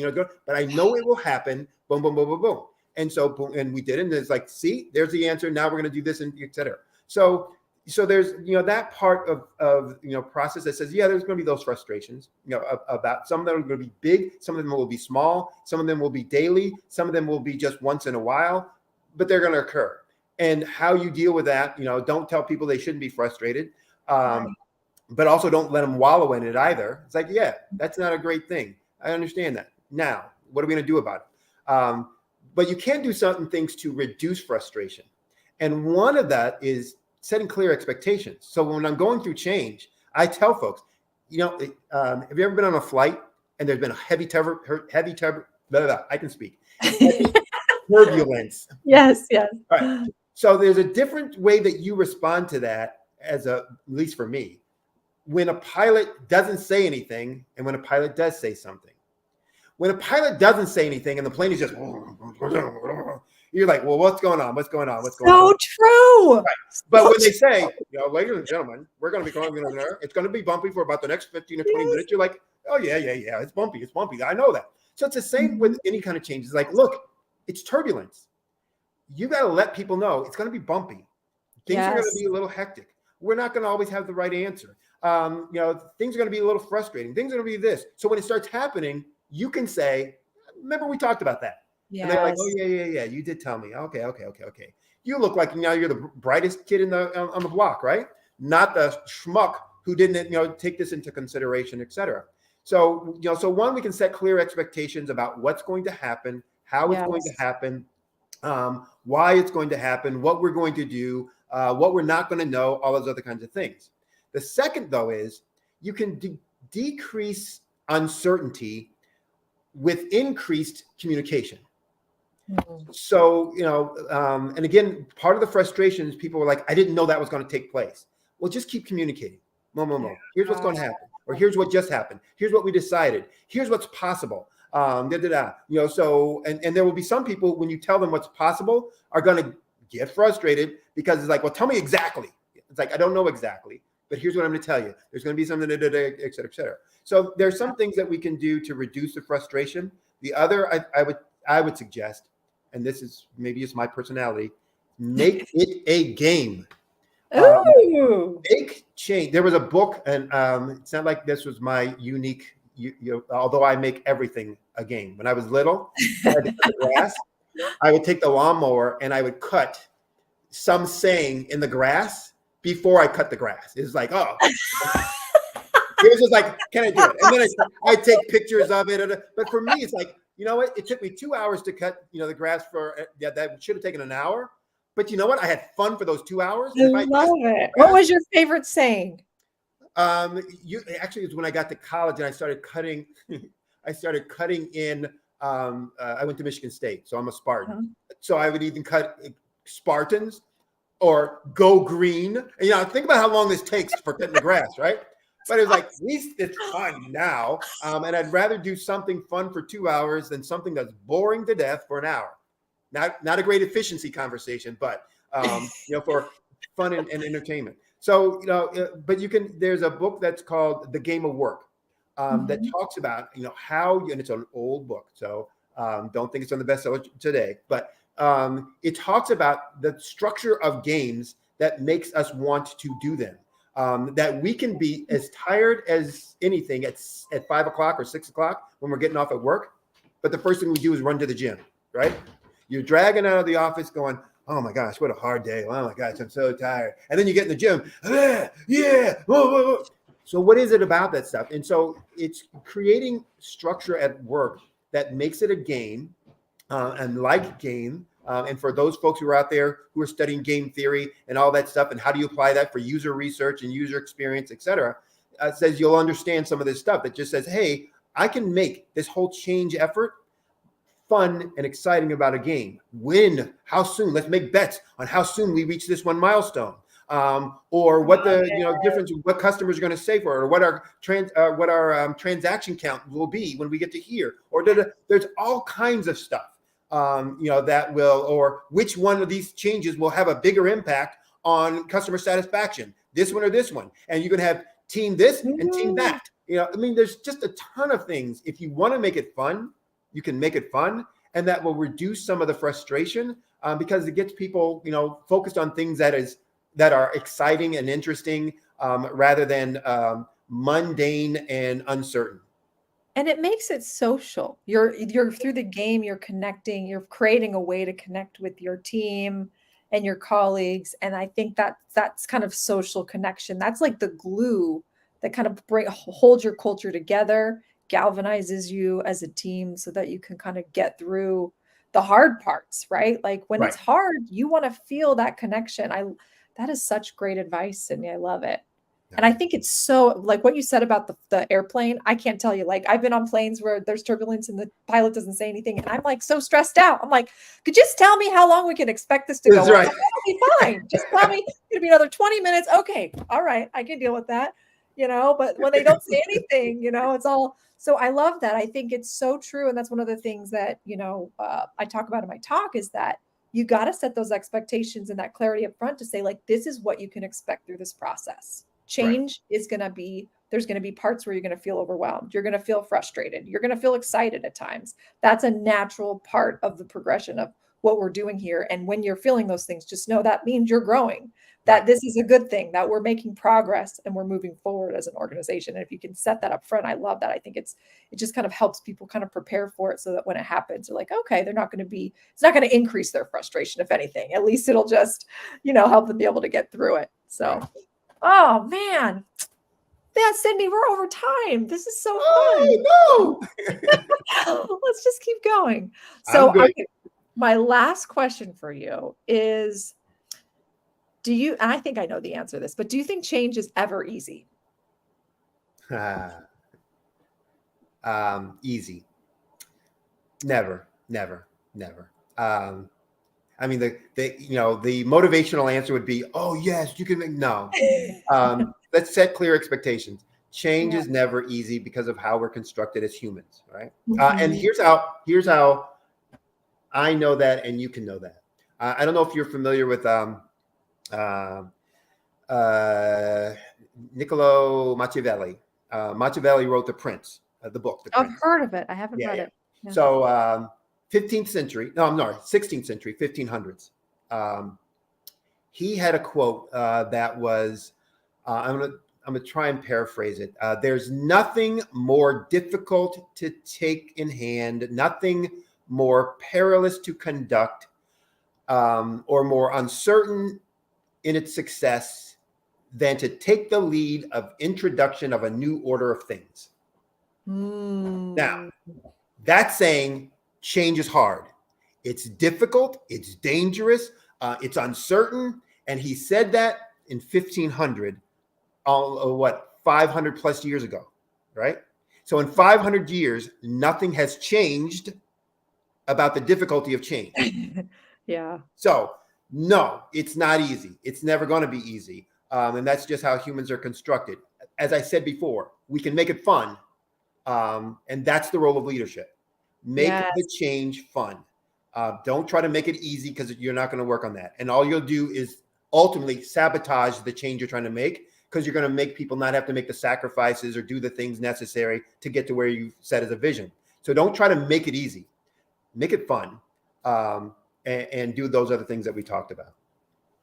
but I know it will happen. Boom, boom, boom, boom, boom. And so, boom, and we did it. And it's like, see, there's the answer. Now we're going to do this, and et cetera. So there's, that part of process that says, yeah, there's going to be those frustrations, about some of them are going to be big. Some of them will be small. Some of them will be daily. Some of them will be just once in a while, but they're going to occur. And how you deal with that, don't tell people they shouldn't be frustrated. But also don't let them wallow in it either. It's like, yeah, that's not a great thing. I understand that. Now, what are we going to do about it? But you can do certain things to reduce frustration. And one of that is setting clear expectations. So when I'm going through change, I tell folks, have you ever been on a flight and there's been a heavy I can speak. Turbulence. Yes. All right. So there's a different way that you respond to that at least for me, when a pilot doesn't say anything and when a pilot does say something. When a pilot doesn't say anything and the plane is just, you're like, well, what's going on? What's going on? So true. Right. But when they say, ladies and gentlemen, we're going to be going there. It's going to be bumpy for about the next 15 or 20 minutes. You're like, oh, yeah. It's bumpy. I know that. So it's the same with any kind of change. It's like, look, it's turbulence. You got to let people know it's going to be bumpy. Things are going to be a little hectic. We're not going to always have the right answer. Things are going to be a little frustrating. Things are going to be this. So when it starts happening, you can say, remember we talked about that. Yes. And they're like, oh, yeah. You did tell me. Okay. You look like now you're the brightest kid on the block, right? Not the schmuck who didn't, take this into consideration, et cetera. So, so one, we can set clear expectations about what's going to happen, how it's going to happen, why it's going to happen, what we're going to do, what we're not going to know, all those other kinds of things. The second, though, is you can decrease uncertainty with increased communication. Mhm. So, and again, part of the frustration is people were like, I didn't know that was going to take place. Well, just keep communicating. Here's what's going to happen. Or here's what just happened. Here's what we decided. Here's what's possible. So, and there will be some people, when you tell them what's possible, are going to get frustrated because it's like, well, tell me exactly. It's like, I don't know exactly, but here's what I'm going to tell you. There's going to be something, et cetera, et cetera. So there's some things that we can do to reduce the frustration. The other, I would suggest, and this is maybe it's my personality, make it a game. Ooh. Make change. There was a book, and it's not like this was my unique, although I make everything a game. When I was little, I had to cut the grass. I would take the lawnmower and I would cut some saying in the grass before I cut the grass. It's like, oh. It was just like, can I do it? And then I take pictures of it. But for me, it's like, you know what? It took me 2 hours to cut, the grass that should have taken an hour. But you know what? I had fun for those 2 hours. I love it. What was your favorite saying? Actually, it was when I got to college and I started cutting. I started cutting in. I went to Michigan State, so I'm a Spartan. So I would even cut Spartans or go green. And, think about how long this takes for cutting the grass, right? But it was like, at least it's fun now. And I'd rather do something fun for 2 hours than something that's boring to death for an hour. Not a great efficiency conversation, but, for fun and entertainment. So, but there's a book that's called The Game of Work that talks about, how, and it's an old book. So don't think it's on the bestseller today, but it talks about the structure of games that makes us want to do them. That we can be as tired as anything at 5 o'clock or 6 o'clock when we're getting off at work. But the first thing we do is run to the gym, right? You're dragging out of the office going, oh my gosh, what a hard day. Oh my gosh, I'm so tired. And then you get in the gym. Yeah. So what is it about that stuff? And so it's creating structure at work that makes it a game and like game. And for those folks who are out there who are studying game theory and all that stuff, and how do you apply that for user research and user experience, et cetera, says you'll understand some of this stuff that just says, hey, I can make this whole change effort fun and exciting about a game. When, how soon? Let's make bets on how soon we reach this one milestone, or what the difference, what customers are going to say for it, or what our transaction count will be when we get to here, or there's all kinds of stuff. That will, or which one of these changes will have a bigger impact on customer satisfaction, this one or this one. And you can have team this and team that. There's just a ton of things. If you want to make it fun, you can make it fun, and that will reduce some of the frustration because it gets people, focused on things that are exciting and interesting rather than mundane and uncertain. And it makes it social. You're through the game, you're connecting, you're creating a way to connect with your team and your colleagues. And I think that's kind of social connection. That's like the glue that kind of holds your culture together, galvanizes you as a team so that you can kind of get through the hard parts, right? Like when it's hard, you want to feel that connection. That is such great advice, Sydney. I love it. And I think it's so, like what you said about the airplane, I can't tell you, like I've been on planes where there's turbulence and the pilot doesn't say anything. And I'm like so stressed out. I'm like, could you just tell me how long we can expect this to go? That's right. That'll be fine. Just tell me it'll be another 20 minutes. Okay. All right. I can deal with that, but when they don't say anything, it's all, so I love that. I think it's so true. And that's one of the things that, I talk about in my talk is that you got to set those expectations and that clarity up front to say, like, this is what you can expect through this process. Change is going to be, there's going to be parts where you're going to feel overwhelmed. You're going to feel frustrated. You're going to feel excited at times. That's a natural part of the progression of what we're doing here. And when you're feeling those things, just know that means you're growing, that this is a good thing, that we're making progress and we're moving forward as an organization. And if you can set that up front, I love that. I think it just kind of helps people kind of prepare for it so that when it happens, they're like, okay, it's not going to increase their frustration. If anything, at least it'll just, help them be able to get through it. So, oh man. Yeah, Sydney, we're over time. This is so fun. No. Let's just keep going. So my last question for you is, and I think I know the answer to this, but do you think change is ever easy? Easy. Never, never, never. I mean, the motivational answer would be, oh yes, you can make, no. Let's set clear expectations. Change Yeah. is never easy because of how we're constructed as humans, right? And Mhm. here's how I know that, and you can know that. I don't know if you're familiar with uh, Niccolo Machiavelli. Machiavelli wrote The Prince, the book, The I've Prince. heard of it. I haven't Yeah, read yeah. it. Yeah. So 15th century, no, I'm sorry, 16th century, 1500s. Um, he had a quote that was, I'm gonna try and paraphrase it. There's nothing more difficult to take in hand, nothing more perilous to conduct, or more uncertain in its success than to take the lead of introduction of a new order of things. Now, Mm. that's saying change is hard. It's difficult. It's dangerous. It's uncertain. And he said that in 1500, 500 plus years ago, right? So in 500 years, nothing has changed about the difficulty of change. Yeah. So no, it's not easy. It's never going to be easy. And that's just how humans are constructed. As I said before, we can make it fun. And that's the role of leadership. Make Yes. the change fun. Don't try to make it easy because you're not going to work on that. And all you'll do is ultimately sabotage the change you're trying to make because you're going to make people not have to make the sacrifices or do the things necessary to get to where you set as a vision. So don't try to make it easy. Make it fun, and do those other things that we talked about.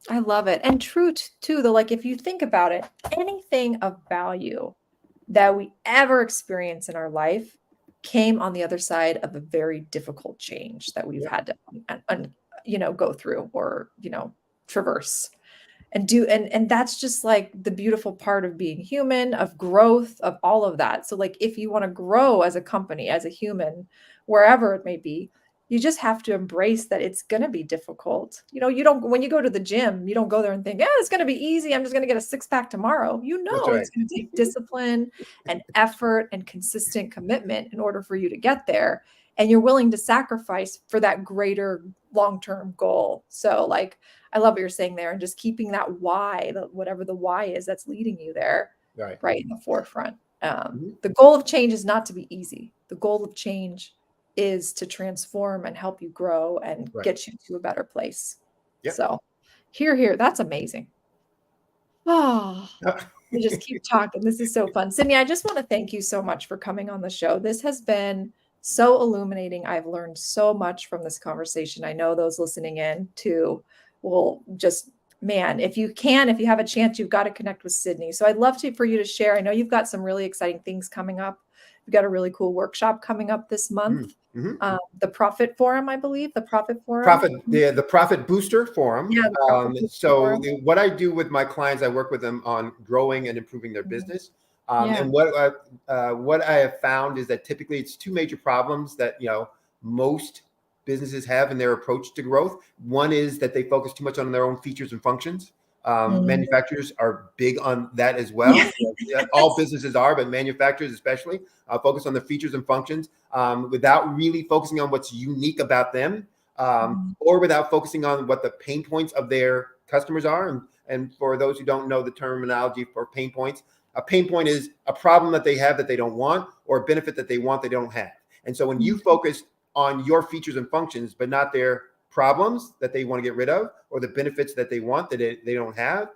I love it. And true too, though, like if you think about it, anything of value that we ever experience in our life came on the other side of a very difficult change that we've Yep. had to go through or traverse and do, and that's just like the beautiful part of being human, of growth, of all of that. So like if you want to grow as a company, as a human, wherever it may be, you just have to embrace that it's going to be difficult. You don't, when you go to the gym, you don't go there and think, yeah, it's going to be easy, I'm just going to get a six pack tomorrow. That's It's right. going to take discipline and effort and consistent commitment in order for you to get there, and you're willing to sacrifice for that greater long-term goal. So like I love what you're saying there, and just keeping that why, whatever the why is that's leading you there, Right. right in the forefront. Mhm. The goal of change is not to be easy. The goal of change is to transform and help you grow and Right. get you to a better place. Yep. So, here, that's amazing. Oh, we just keep talking. This is so fun. Sydney, I just want to thank you so much for coming on the show. This has been so illuminating. I've learned so much from this conversation. I know those listening in too will just, man, if you have a chance, you've got to connect with Sydney. So I'd love for you to share. I know you've got some really exciting things coming up. You've got a really cool workshop coming up this month. Mm-hmm. The Profit Forum, I believe, the Profit Forum. The Profit Booster Forum. Yeah, the Profit Booster So Forum. what I do with my clients, I work with them on growing and improving their business. Yeah. And what I have found is that typically it's two major problems that most businesses have in their approach to growth. One is that they focus too much on their own features and functions. Manufacturers are big on that as well. All businesses are, but manufacturers especially focus on the features and functions without really focusing on what's unique about them, or without focusing on what the pain points of their customers are. And for those who don't know the terminology for pain points, a pain point is a problem that they have that they don't want, or a benefit that they want they don't have. And so when you focus on your features and functions, but not their problems that they want to get rid of, or the benefits that they want that they don't have,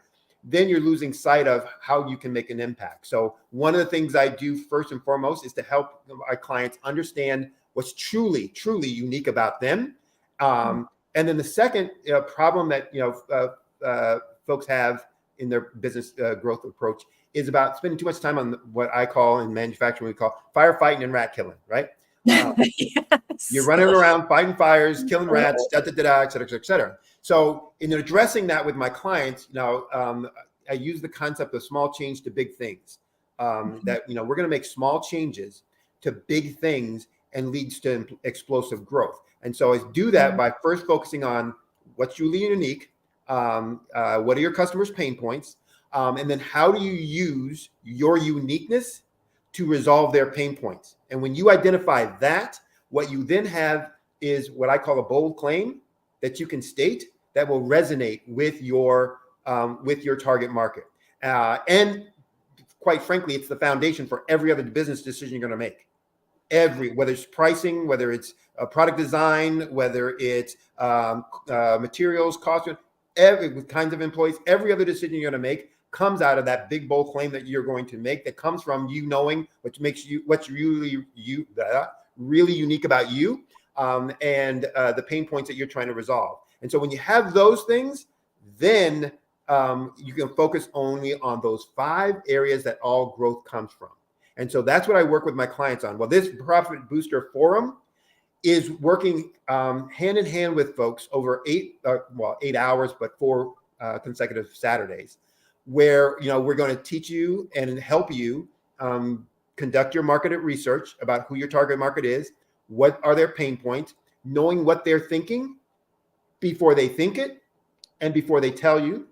then you're losing sight of how you can make an impact. So one of the things I do first and foremost is to help our clients understand what's truly, truly unique about them. And then the second problem that folks have in their business growth approach is about spending too much time on what I call in manufacturing, we call firefighting and rat killing, right? Yes. You're running around fighting fires, killing rats, et cetera, et cetera. So in addressing that with my clients, I use the concept of small change to big things. That we're going to make small changes to big things and leads to explosive growth. And so I do that by first focusing on what's truly unique, what are your customers' pain points, and then how do you use your uniqueness to resolve their pain points. And when you identify that, What you then have is what I call a bold claim that you can state that will resonate with your target market. And quite frankly, it's the foundation for every other business decision you're going to make. Whether it's pricing, whether it's product design, whether it's materials, cost, every kinds of employees, every other decision you're going to make comes out of that big bold claim that you're going to make. That comes from you knowing what's really unique about you, and the pain points that you're trying to resolve. And so when you have those things, then you can focus only on those 5 areas that all growth comes from. And so that's what I work with my clients on. Well, this Profit Booster Forum is working hand in hand with folks over 8 hours, but 4 consecutive Saturdays, where we're going to teach you and help you conduct your market research about who your target market is, what are their pain points, knowing what they're thinking before they think it and before they tell you,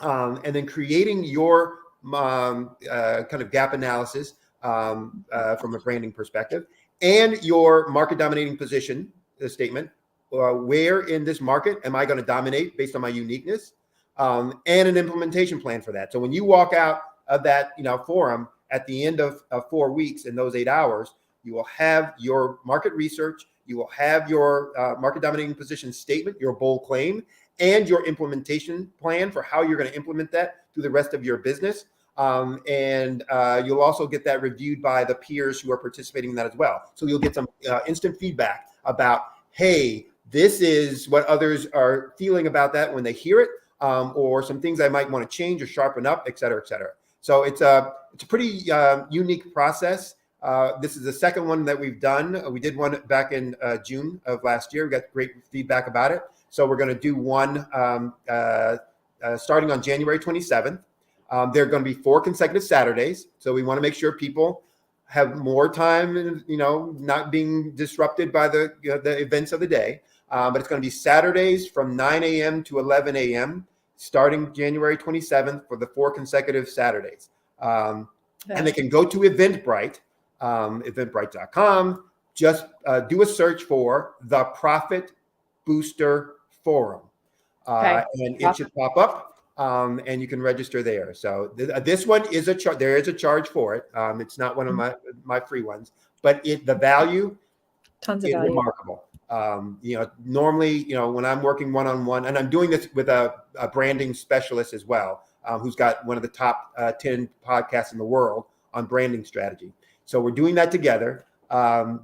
and then creating your kind of gap analysis from a branding perspective, and your market dominating position statement. Where in this market am I going to dominate based on my uniqueness, and an implementation plan for that. So when you walk out of that forum at the end of 4 weeks in those 8 hours, you will have your market research, you will have your market dominating position statement, your bold claim, and your implementation plan for how you're going to implement that through the rest of your business. And you'll also get that reviewed by the peers who are participating in that as well. So you'll get some instant feedback about, hey, this is what others are feeling about that when they hear it, or some things I might want to change or sharpen up, et cetera, et cetera. So it's a pretty unique process. This is the second one that we've done. We did one back in June of last year. We got great feedback about it. So we're going to do one starting on January 27th. There are going to be 4 consecutive Saturdays. So we want to make sure people have more time and, not being disrupted by the events of the day. But it's going to be Saturdays from 9 a.m. to 11 a.m. starting January 27th for the 4 consecutive Saturdays. And they can go to Eventbrite, eventbrite.com. Just do a search for the Profit Booster Forum. And it should pop up. And you can register there. So this one is there is a charge for it. It's not one of my free ones, but the value Tons of is value. remarkable. Normally, when I'm working one-on-one, and I'm doing this with a branding specialist as well, who's got one of the top 10 podcasts in the world on branding strategy. So we're doing that together.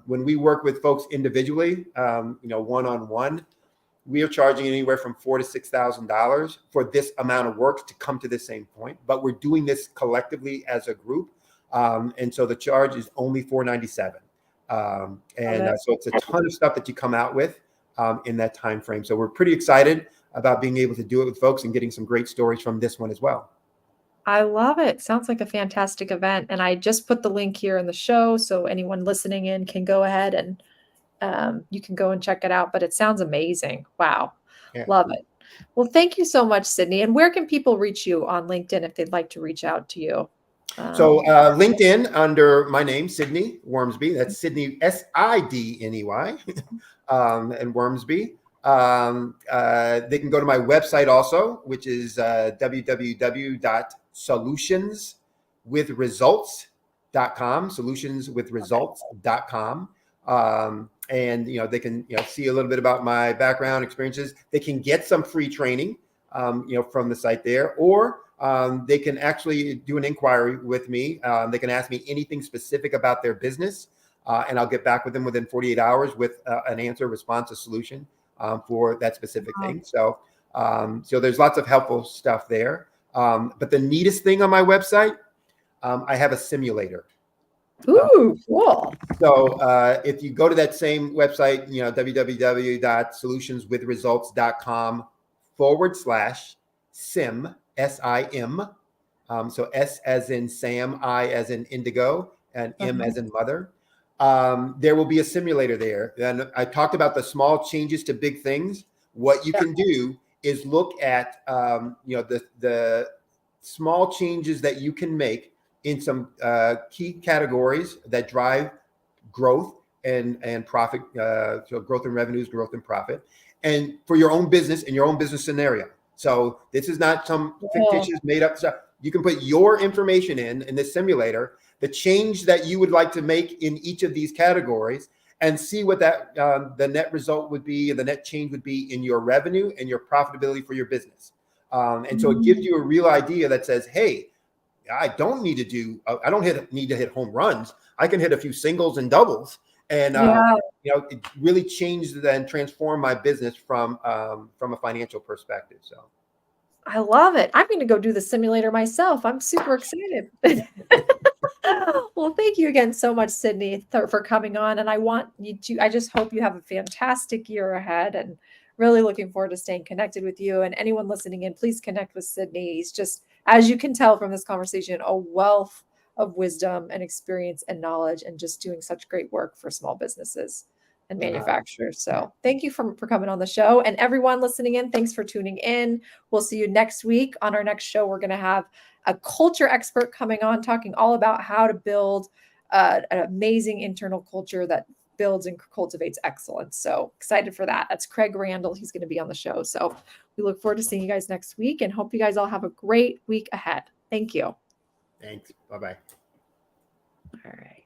When we work with folks individually, one-on-one, we are charging anywhere from $4,000 to $6,000 for this amount of work to come to the same point. But we're doing this collectively as a group, and so the charge is only $497. So it's a ton of stuff that you come out with in that time frame. So we're pretty excited about being able to do it with folks and getting some great stories from this one as well. I love it. Sounds like a fantastic event. And I just put the link here in the show, so anyone listening in can go ahead and you can go and check it out. But it sounds amazing. Wow. Yeah. Love it. Well, thank you so much, Sydney. And where can people reach you on LinkedIn if they'd like to reach out to you? So LinkedIn under my name, Sydney Wormsby. That's Sydney, Sidney, and Wormsby. They can go to my website also, which is www.solutionswithresults.com, solutionswithresults.com. And they can see a little bit about my background experiences. They can get some free training from the site there, or they can actually do an inquiry with me. They can ask me anything specific about their business, and I'll get back with them within 48 hours with an answer, response, a solution for that specific thing. So there's lots of helpful stuff there. But the neatest thing on my website, I have a simulator. Ooh, cool. So if you go to that same website, www.solutionswithresults.com/sim, SIM. So S as in Sam, I as in indigo, and M as in mother. There will be a simulator there. And I talked about the small changes to big things. What you can do is look at the small changes that you can make in some key categories that drive growth and profit, so growth in revenues, growth in profit, and for your own business and your own business scenario. So this is not some fictitious made up stuff. You can put your information in this simulator, the change that you would like to make in each of these categories, and see what that the net result would be, and the net change would be in your revenue and your profitability for your business. And so it gives you a real idea that says, hey, I don't need to need to hit home runs. I can hit a few singles and doubles, and it really changed and transformed my business from a financial perspective. So I love it. I'm going to go do the simulator myself. I'm super excited. Well, thank you again so much, Sydney, for coming on. And I just hope you have a fantastic year ahead, and really looking forward to staying connected with you. And anyone listening in, please connect with Sydney. He's just, as you can tell from this conversation, a wealth of wisdom and experience and knowledge, and just doing such great work for small businesses and manufacturers. So thank you for coming on the show. And everyone listening in, thanks for tuning in. We'll see you next week. On our next show, we're going to have a culture expert coming on, talking all about how to build an amazing internal culture that builds and cultivates excellence. So excited for that. That's Craig Randall. He's going to be on the show. So we look forward to seeing you guys next week, and hope you guys all have a great week ahead. Thank you. thanks. Bye-bye. All right.